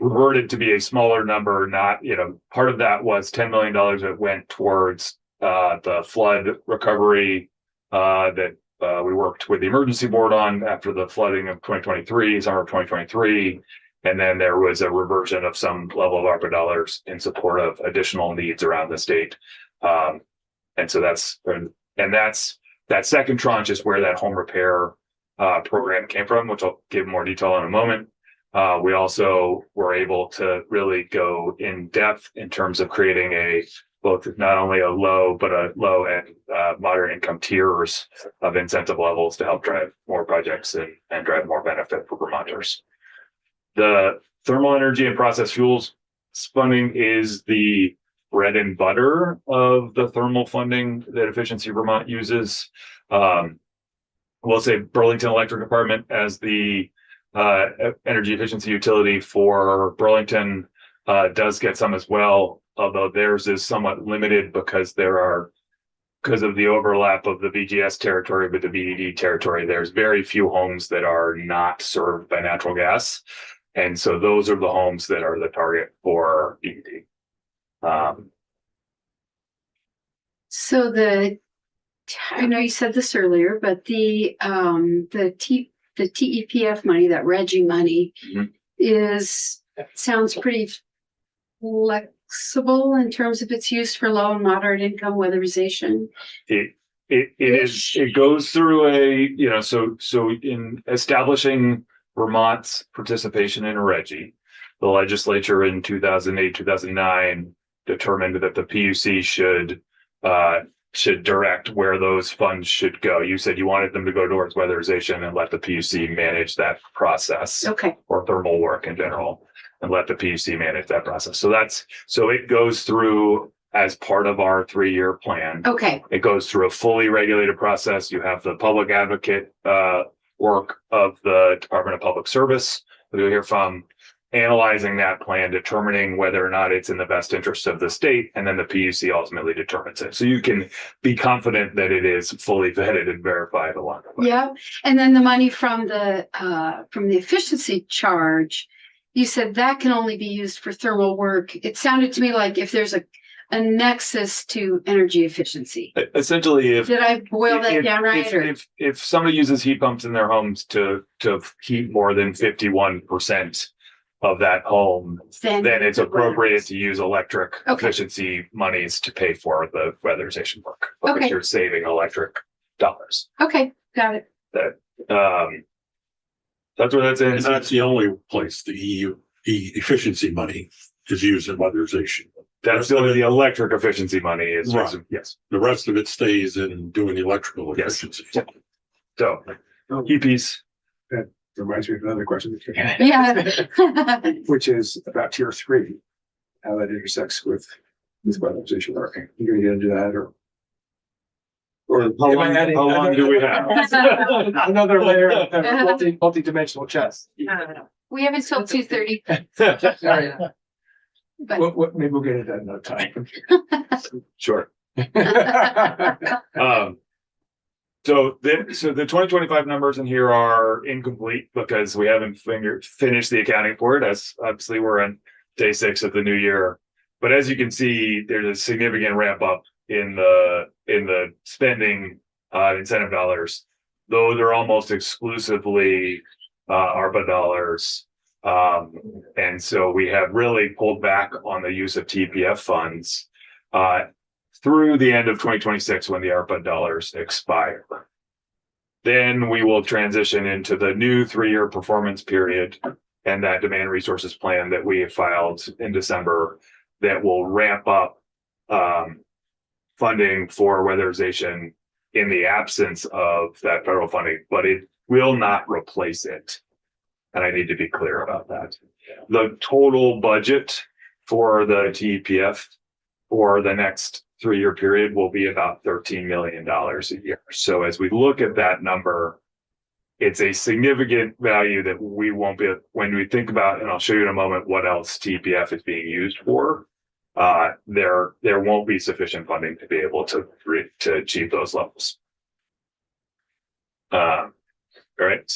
reverted to be a smaller number. Not, part of that was $10 million that went towards the flood recovery that we worked with the emergency board on after the flooding of 2023, summer of 2023. And then there was a reversion of some level of ARPA dollars in support of additional needs around the state. And so that second tranche is where that home repair program came from, which I'll give more detail in a moment. We also were able to really go in depth in terms of creating both not only a low, but a low and moderate income tiers of incentive levels to help drive more projects and drive more benefit for Vermonters. The thermal energy and process fuels funding is the bread and butter of the thermal funding that Efficiency Vermont uses. We'll say Burlington Electric Department as the energy efficiency utility for Burlington does get some as well, although theirs is somewhat limited because of the overlap of the BGS territory with the BDD territory. There's very few homes that are not served by natural gas. And so those are the homes that are the target for BDD. So I know you said this earlier, but the TEPF money, that RGGI money, sounds pretty flexible in terms of its use for low and moderate income weatherization. It goes through so in establishing Vermont's participation in RGGI, the legislature in 2008, 2009 determined that the PUC should direct where those funds should go. You said you wanted them to go towards weatherization and let the PUC manage that process. Okay. Or thermal work in general, and let the PUC manage that process. So it goes through as part of our 3-year plan. Okay. It goes through a fully regulated process. You have the public advocate work of the Department of Public Service, who you'll hear from, analyzing that plan, determining whether or not it's in the best interest of the state, and then the PUC ultimately determines it. So you can be confident that it is fully vetted and verified along the way. Yeah, and then the money from the efficiency charge, you said that can only be used for thermal work. It sounded to me like if there's a nexus to energy efficiency. Essentially, Did I boil that down right? If somebody uses heat pumps in their homes to heat more than 51% of that home, then it's appropriate to use electric efficiency monies to pay for the weatherization work, because you're saving electric dollars. Okay, got it. That's where that's in. And that's the only place the EU efficiency money is used in weatherization. That's only the electric efficiency money is. Right. Yes. The rest of it stays in doing electrical efficiency. So, key piece. That reminds me of another question, Yeah. which is about tier 3, how that intersects with weatherization working. You're going to get into that, or How long do we have? another layer of kind of multi-dimensional chess? We have until 2:30. But Maybe we'll get into that another time. Sure. So the 2025 numbers in here are incomplete because we haven't finished the accounting for it, as obviously we're on day 6 of the new year. But as you can see, there's a significant ramp up in the spending incentive dollars. Those are almost exclusively ARPA dollars. And so we have really pulled back on the use of TPF funds through the end of 2026 when the ARPA dollars expire. Then we will transition into the new 3-year performance period and that demand resources plan that we have filed in December that will ramp up funding for weatherization in the absence of that federal funding, but it will not replace it. And I need to be clear about that. The total budget for the TPF for the next 3-year period will be about $13 million a year. So as we look at that number, it's a significant value that we won't be, when we think about, and I'll show you in a moment what else TPF is being used for, there won't be sufficient funding to be able to achieve those levels. All right.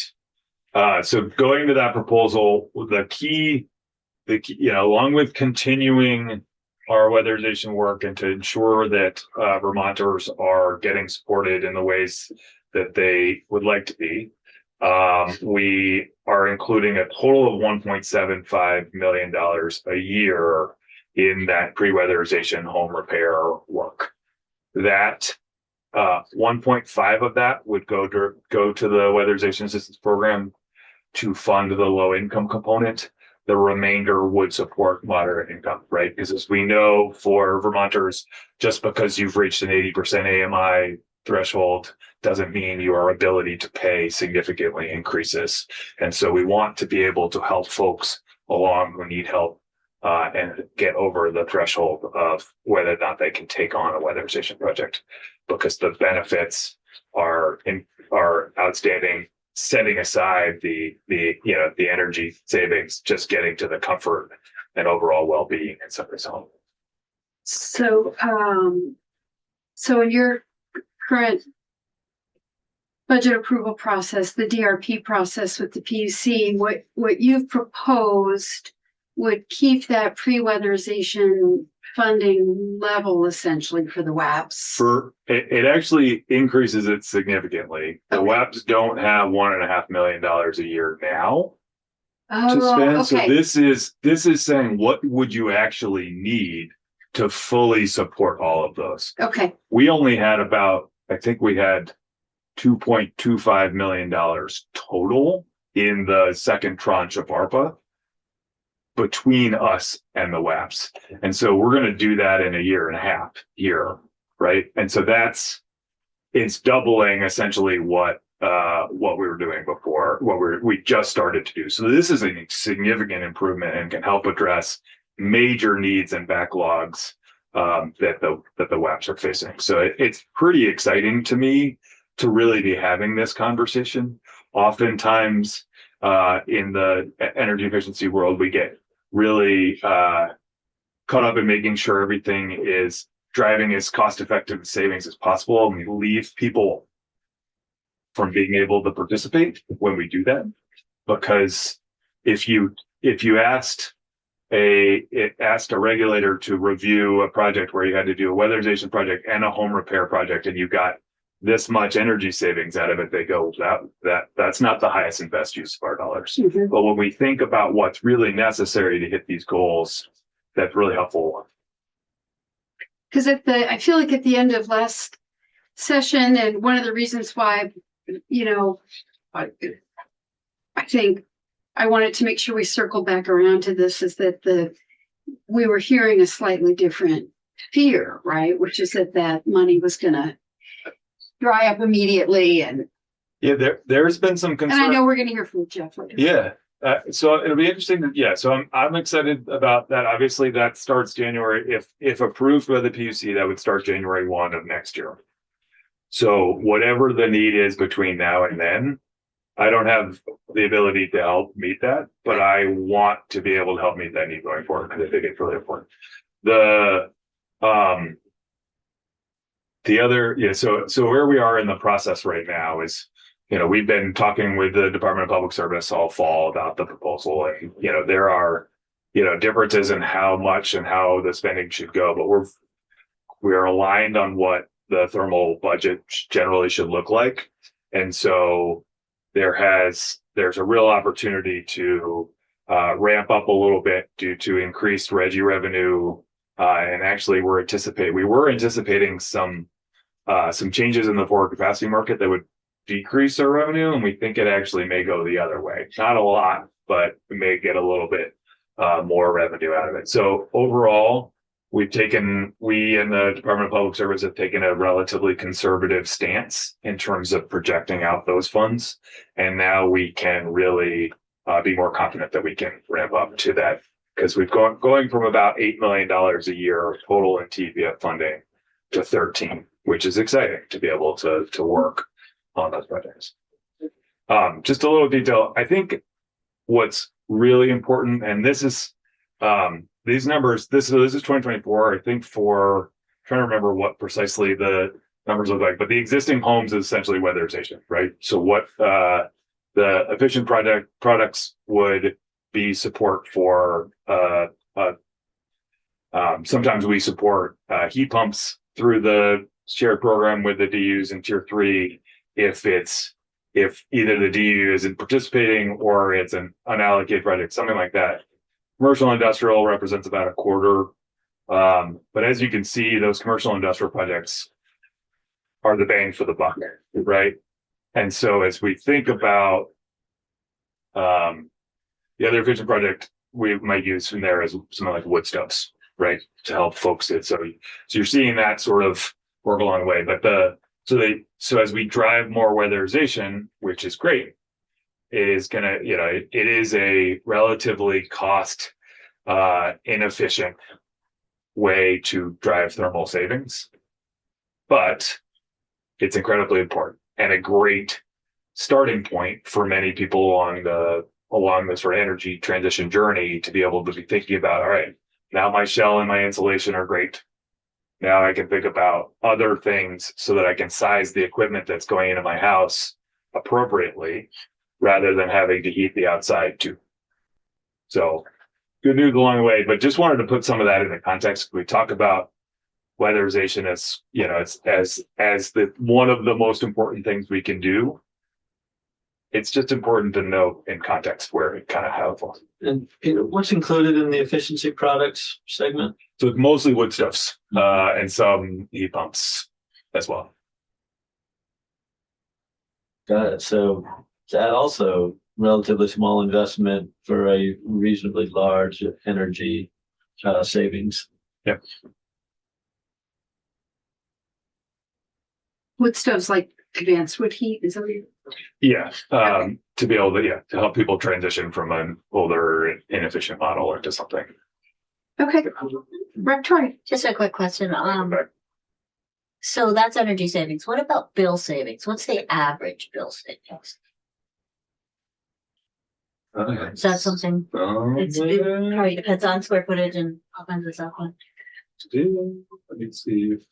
So going to that proposal, the key, along with continuing our weatherization work and to ensure that Vermonters are getting supported in the ways that they would like to be, we are including a total of $1.75 million a year in that pre-weatherization home repair work. That 1.5 of that would go to the weatherization assistance program to fund the low income component. The remainder would support moderate income, right? Because as we know, for Vermonters, just because you've reached an 80% AMI threshold doesn't mean your ability to pay significantly increases. And so we want to be able to help folks along who need help and get over the threshold of whether or not they can take on a weatherization project, because the benefits are outstanding. Setting aside the energy savings, just getting to the comfort and overall well-being in somebody's home. So, so in your current budget approval process, the DRP process with the PUC, what you've proposed would keep that pre-weatherization funding level essentially for the WAPs. It actually increases it significantly. The WAPs don't have $1.5 million a year now to spend. Okay. So this is saying, what would you actually need to fully support all of those? Okay. We only had I think we had $2.25 million total in the second tranche of ARPA between us and the WAPs. And so we're going to do that in a year and a half here, right? And so it's doubling essentially what we were doing before, we just started to do. So this is a significant improvement and can help address major needs and backlogs that the WAPs are facing. So it's pretty exciting to me to really be having this conversation. Oftentimes in the energy efficiency world, we get really caught up in making sure everything is driving as cost-effective savings as possible, and we leave people from being able to participate when we do that. Because if you asked a regulator to review a project where you had to do a weatherization project and a home repair project, and you got this much energy savings out of it, they go, that's not the highest and best use of our dollars. Mm-hmm. But when we think about what's really necessary to hit these goals, that's really helpful. Because I feel like at the end of last session, and one of the reasons why, I think I wanted to make sure we circle back around to this is that we were hearing a slightly different fear, right? Which is that money was going to dry up immediately, and there's been some concern. And I know we're going to hear from Jeff later. Yeah. So it'll be interesting. So I'm excited about that. Obviously, that starts January. If approved by the PUC, that would start January 1 of next year. So whatever the need is between now and then, I don't have the ability to help meet that, but I want to be able to help meet that need going forward because I think it's really important. the other, yeah, so where we are in the process right now is, we've been talking with the Department of Public Service all fall about the proposal, and, there are, differences in how much and how the spending should go, but we are aligned on what the thermal budget generally should look like. And so there's a real opportunity to ramp up a little bit due to increased Reggie revenue. And actually we were anticipating some changes in the forward capacity market that would decrease our revenue. And we think it actually may go the other way. Not a lot, but we may get a little bit more revenue out of it. So overall, we in the Department of Public Service have taken a relatively conservative stance in terms of projecting out those funds. And now we can really be more confident that we can ramp up to that, because we've going from about $8 million a year total in TVF funding to 13, which is exciting to be able to work on those projects. Just a little detail. I think what's really important, and this is these numbers, this is 2024. I think I'm trying to remember what precisely the numbers look like, but the existing homes is essentially weatherization, right? So what the efficient products would be support for, sometimes we support heat pumps through the shared program with the DUs in tier 3 if either the DU isn't participating or it's an unallocated project, something like that. Commercial industrial represents about a quarter. But as you can see, those commercial industrial projects are the bang for the buck, right? And so as we think about the other efficient project we might use from there is something like wood stoves, right? To help folks it. So you're seeing that sort of work along the way. But so as we drive more weatherization, which is great, it is a relatively cost inefficient way to drive thermal savings, but it's incredibly important and a great starting point for many people along the sort of energy transition journey to be able to be thinking about, all right, now my shell and my insulation are great. Now I can think about other things so that I can size the equipment that's going into my house appropriately, rather than having to heat the outside too. So good news along the way, but just wanted to put some of that into context. We talk about weatherization as, as the one of the most important things we can do. It's just important to know in context where it kind of helpful. And what's included in the efficiency products segment? So it's mostly wood stuffs and some heat pumps as well. Got it. So that also relatively small investment for a reasonably large energy savings. Yep. Wood stoves like advanced wood heat, is that what you? Yeah, to be able to help people transition from an older inefficient model into something. Okay, Rep Troy. Just a quick question. So that's energy savings. What about bill savings? What's the average bill savings? Is that something? It probably depends on square footage and all kinds of stuff. Let me see if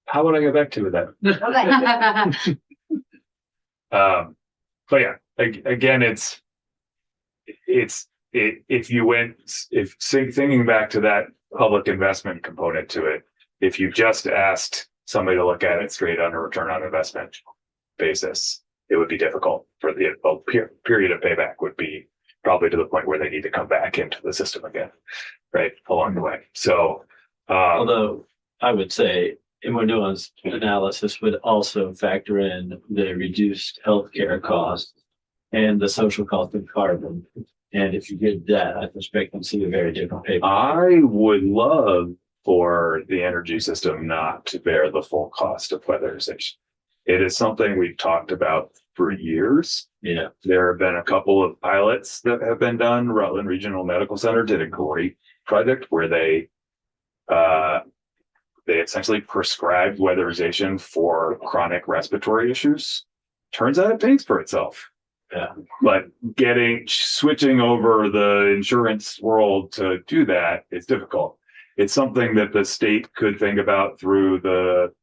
how would I get back to with that? Okay. But yeah, again, if thinking back to that public investment component to it, if you just asked somebody to look at it straight on a return on investment basis, it would be difficult for the period of payback would be probably to the point where they need to come back into the system again, right, along the way. So, Although I would say Immuno's analysis would also factor in the reduced healthcare costs and the social cost of carbon. And if you did that, I suspect you'd see a very different paper. I would love for the energy system not to bear the full cost of weatherization. It is something we've talked about for years. Yeah. There have been a couple of pilots that have been done. Rutland Regional Medical Center did a great project where they essentially prescribed weatherization for chronic respiratory issues. Turns out it pays for itself. Yeah. But switching over the insurance world to do that is difficult. it's something that the state could think about through the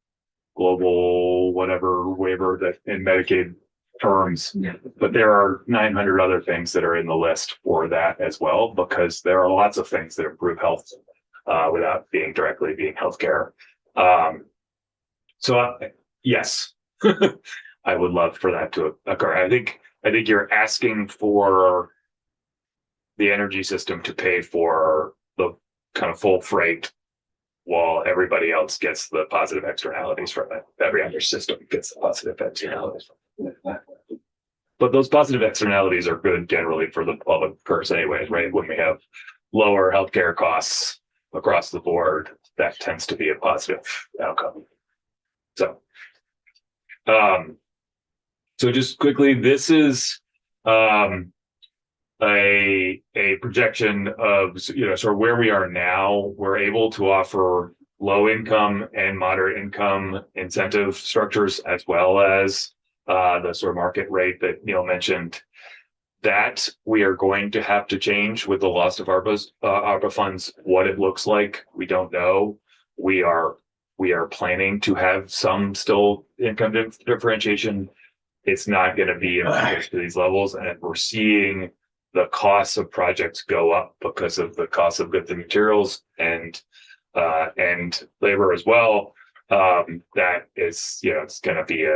global whatever waiver that in Medicaid terms. But there are 900 other things that are in the list for that as well, because there are lots of things that improve health without being directly being healthcare. Yes, I would love for that to occur. I think you're asking for the energy system to pay for the kind of full freight while everybody else gets the positive externalities from it. Every other system gets the positive externalities from it. But those positive externalities are good generally for the public purse anyways, right? When we have lower healthcare costs across the board, that tends to be a positive outcome. So just quickly, this is a projection of, sort of where we are now. We're able to offer low income and moderate income incentive structures, as well as the sort of market rate that Neil mentioned. That we are going to have to change with the loss of ARPA funds. What it looks like, we don't know. We are planning to have some still income differentiation. It's not going to be to these levels, and we're seeing the costs of projects go up because of the cost of goods and materials and labor as well. That is, it's going to be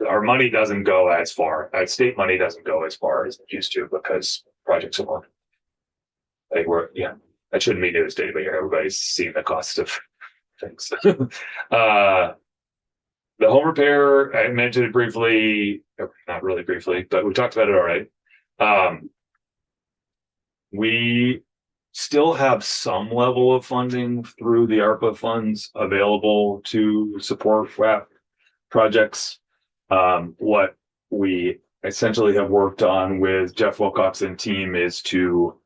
our money doesn't go as far. State money doesn't go as far as it used to because projects are more. That shouldn't be news to anybody here. Everybody's seeing the cost of things. The home repair, I mentioned it briefly, not really briefly, but we talked about it already. We still have some level of funding through the ARPA funds available to support WAP projects. What we essentially have worked on with Jeff Wilcox and team is to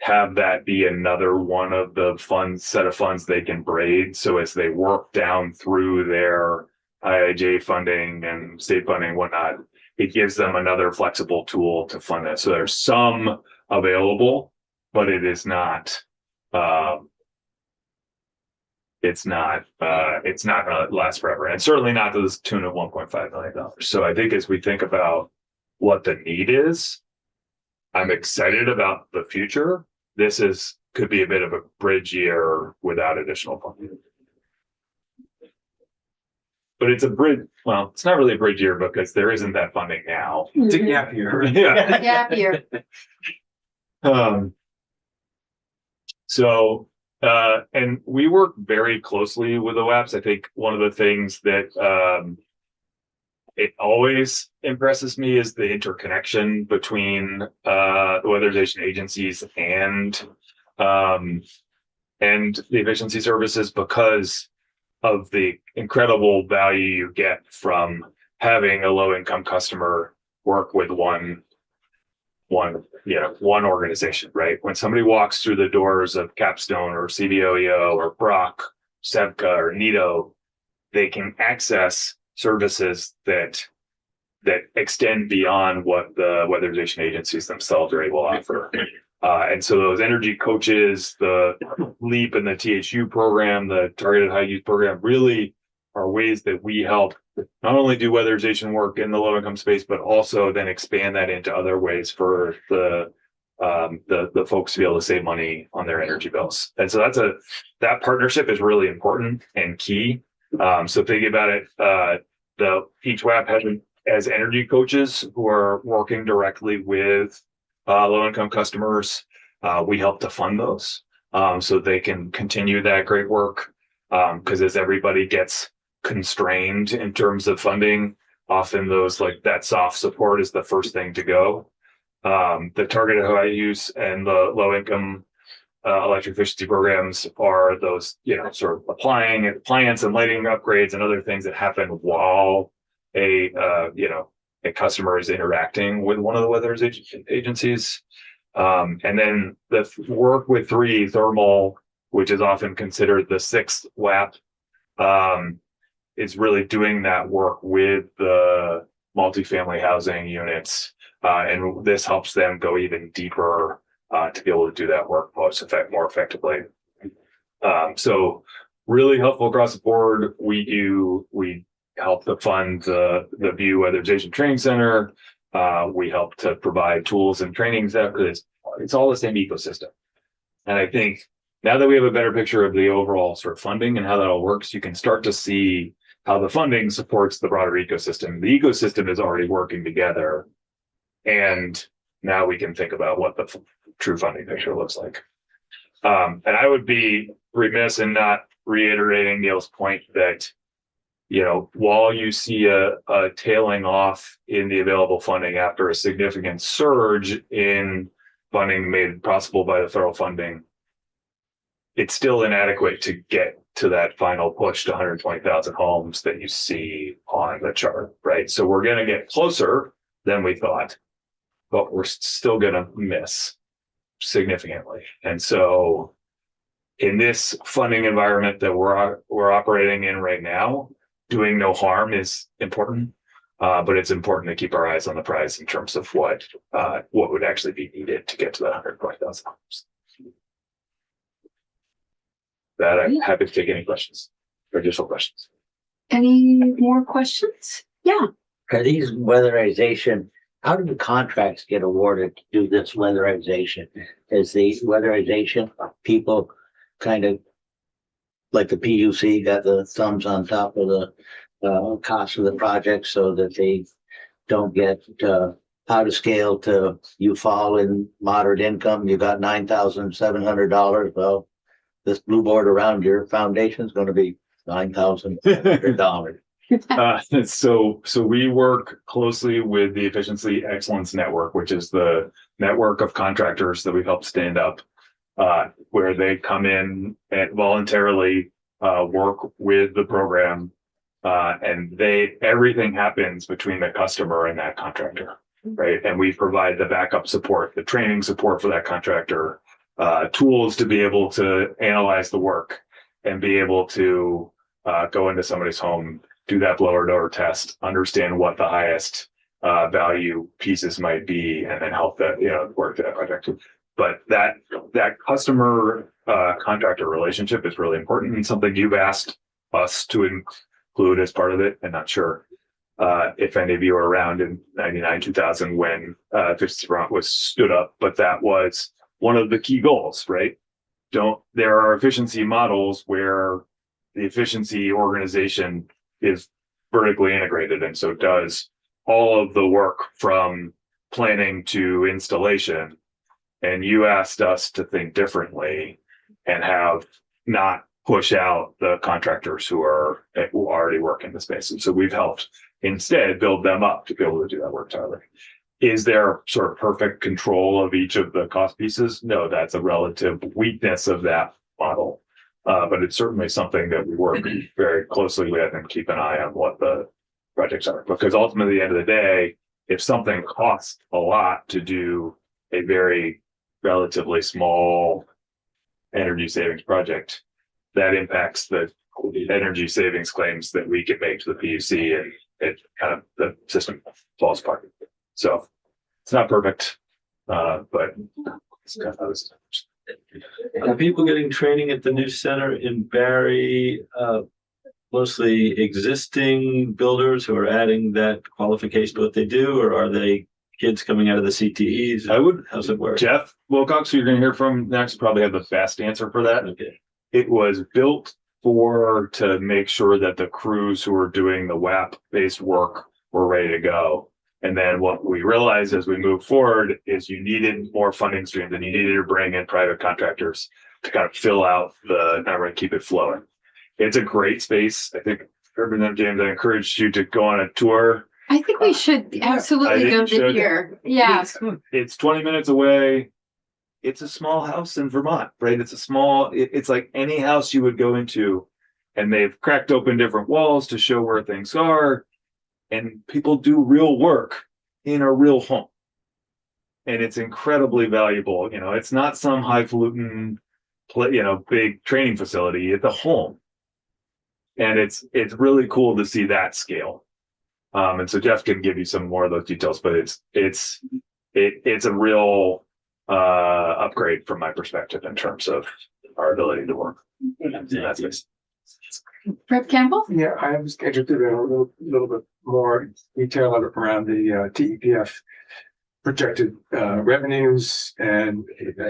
have that be another one of the set of funds they can braid. So as they work down through their IIJ funding and state funding and whatnot, it gives them another flexible tool to fund it. So there's some available, but it is not. It's not going to last forever, and certainly not to the tune of $1.5 million. So I think as we think about what the need is, I'm excited about the future. This could be a bit of a bridge year without additional funding. But it's a bridge. Well, it's not really a bridge year because there isn't that funding now. It's a gap year. Yeah. Gap year. And we work very closely with the WAPs. I think one of the things that it always impresses me is the interconnection between the weatherization agencies and the efficiency services, because of the incredible value you get from having a low-income customer work with one organization, right? When somebody walks through the doors of Capstone or CVOEO or Brock, Sevka or NITO, they can access services that extend beyond what the weatherization agencies themselves are able to offer. And so those energy coaches, the LEAP and the THU program, the targeted high use program, really are ways that we help not only do weatherization work in the low income space, but also then expand that into other ways for the folks to be able to save money on their energy bills. And so that partnership is really important and key. So thinking about it, each WAP has energy coaches who are working directly with low-income customers. We help to fund those so they can continue that great work. Because as everybody gets constrained in terms of funding, often that soft support is the first thing to go. The targeted high use and the low-income electric efficiency programs are those, sort of appliance and lighting upgrades and other things that happen while a customer is interacting with one of the weatherization agencies. And then the work with 3 thermal, which is often considered the 6th WAP, is really doing that work with the multifamily housing units. And this helps them go even deeper to be able to do that work more effectively. So really helpful across the board. We help to fund the View Weatherization Training Center. We help to provide tools and trainings that it's all the same ecosystem. And I think now that we have a better picture of the overall sort of funding and how that all works, you can start to see how the funding supports the broader ecosystem. The ecosystem is already working together. And now we can think about what the true funding picture looks like. And I would be remiss in not reiterating Neil's point that, while you see a tailing off in the available funding after a significant surge in funding made possible by the federal funding, it's still inadequate to get to that final push to 120,000 homes that you see on the chart, right? So we're going to get closer than we thought, but we're still going to miss significantly. And so in this funding environment that we're operating in right now, doing no harm is important, but it's important to keep our eyes on the prize in terms of what would actually be needed to get to that 120,000 homes. That I'm happy to take any questions or additional questions. Any more questions? Yeah. Are these weatherization, how do the contracts get awarded to do this weatherization? Is the weatherization people kind of like the PUC got the thumbs on top of the cost of the project so that they don't get out of scale to you fall in moderate income, you got $9,700. Well, this blue board around your foundation is going to be $9,100. So we work closely with the Efficiency Excellence Network, which is the network of contractors that we've helped stand up, where they come in and voluntarily work with the program, and everything happens between the customer and that contractor, right? And we provide the backup support, the training support for that contractor, tools to be able to analyze the work and be able to go into somebody's home, do that blower door test, understand what the highest value pieces might be, and then help that work to that project. But that customer contractor relationship is really important and something you've asked us to include as part of it. I'm not sure if any of you were around in 99, 2000 when Efficiency Vermont was stood up, but that was one of the key goals, right? There are efficiency models where the efficiency organization is vertically integrated and so does all of the work from planning to installation. And you asked us to think differently and have not push out the contractors who already work in the space. And so we've helped instead build them up to be able to do that work entirely. Is there sort of perfect control of each of the cost pieces? No, that's a relative weakness of that model. But it's certainly something that we work very closely with and keep an eye on what the projects are. Because ultimately, at the end of the day, if something costs a lot to do a very relatively small energy savings project, that impacts the energy savings claims that we can make to the PUC, and it kind of the system falls apart. So it's not perfect, but it's kind of how this is. Are people getting training at the new center in Barry, mostly existing builders who are adding that qualification to what they do, or are they kids coming out of the CTEs? How's it work? Jeff Wilcox, who you're going to hear from next, probably have the best answer for that. Okay. It was built to make sure that the crews who were doing the WAP-based work were ready to go. And then what we realized as we moved forward is you needed more funding streams and you needed to bring in private contractors to kind of fill out the number and keep it flowing. It's a great space. I think, Representative James, I encouraged you to go on a tour. I think we should absolutely go this year. Yeah. It's 20 minutes away. It's a small house in Vermont, right? It's like any house you would go into, and they've cracked open different walls to show where things are. And people do real work in a real home. And it's incredibly valuable. It's not some highfalutin, big training facility. It's a home. And it's really cool to see that scale. And so Jeff can give you some more of those details, but it's a real upgrade from my perspective in terms of our ability to work in that space. Rep Campbell? Yeah, I was interested in a little bit more detail around the TEPF projected revenues, and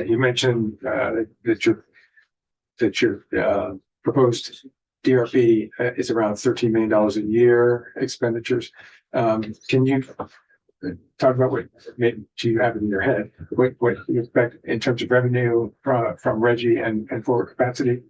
you mentioned that your proposed DRP is around $13 million a year expenditures. Can you talk about what you have in your head? What you expect in terms of revenue from Reggie and forward capacity?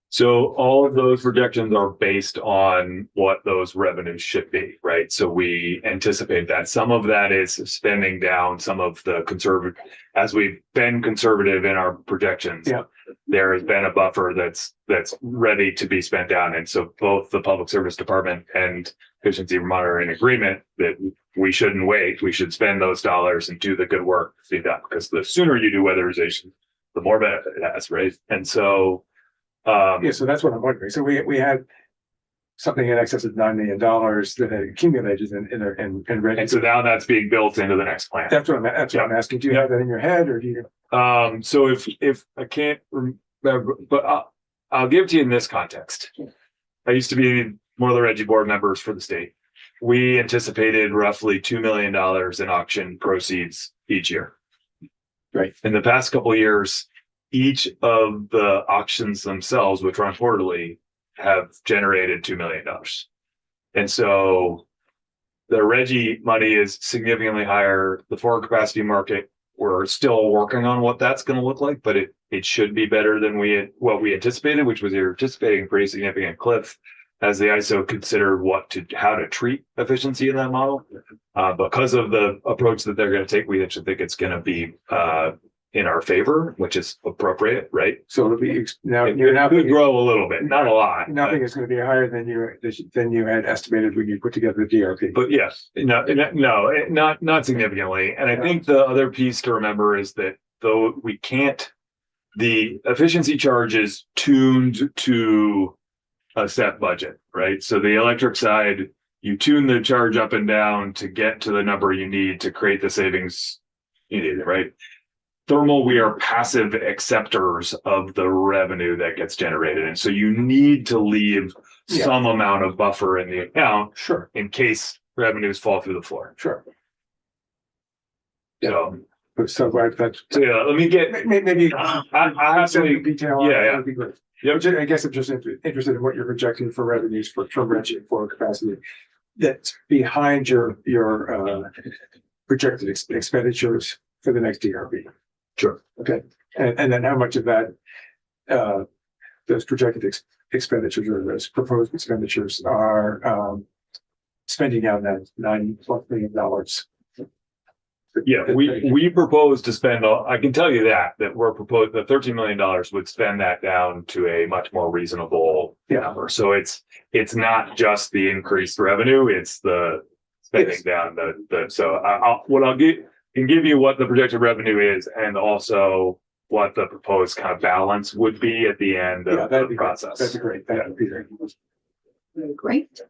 So all of those projections are based on what those revenues should be, right? So we anticipate that some of that is spending down some of the conservative, as we've been conservative in our projections. Yeah. There has been a buffer that's ready to be spent down. And so both the Public Service Department and Efficiency Vermont are in agreement that we shouldn't wait. We should spend those dollars and do the good work to be done, because the sooner you do weatherization, the more benefit it has, right? And so Yeah, so that's what I'm wondering. So we had something in excess of $9 million that had accumulated in Reggie. and so now that's being built into the next plan. That's what I'm asking. Do you have that in your head, or do you? So if I can't remember, but I'll give it to you in this context. I used to be one of the Reggie board members for the state. We anticipated roughly $2 million in auction proceeds each year. Right. In the past couple of years, each of the auctions themselves, which run quarterly, have generated $2 million. And so the Reggie money is significantly higher. The forward capacity market, we're still working on what that's going to look like, but it should be better than what we anticipated, which was you're anticipating a pretty significant cliff as the ISO considered how to treat efficiency in that model. Because of the approach that they're going to take, we actually think it's going to be in our favor, which is appropriate, right? So it'll be now. It You're now could grow a little bit, not a lot. Nothing is going to be higher than you had estimated when you put together the DRP. But yes, no, not significantly. And I think the other piece to remember is that though the efficiency charge is tuned to a set budget, right? So the electric side, you tune the charge up and down to get to the number you need to create the savings you need, right? Thermal, we are passive acceptors of the revenue that gets generated. And so you need to leave some amount of buffer in the account, Sure. in case revenues fall through the floor. Sure. So That's yeah, let me get, maybe. I have to, detail. On yeah. That would be great. Yep. I guess I'm just interested in what you're projecting for revenues from Reggie and forward capacity. That's behind your projected expenditures for the next DRP. Sure. Okay. And then how much of that, those projected expenditures or those proposed expenditures are spending down that $9+ million? Yeah, we propose to spend, I can tell you that we're proposed, the $13 million would spend that down to a much more reasonable number. So it's not just the increased revenue, it's the spending down so can give you what the projected revenue is and also what the proposed kind of balance would be at the end of the process. That'd be great. That would be great. Great.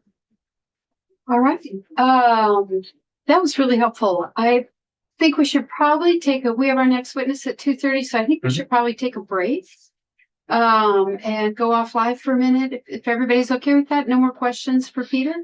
All right. That was really helpful. I think we should probably we have our next witness at 2:30, so I think we should probably take a break and go off live for a minute if everybody's okay with that. No more questions for Peter?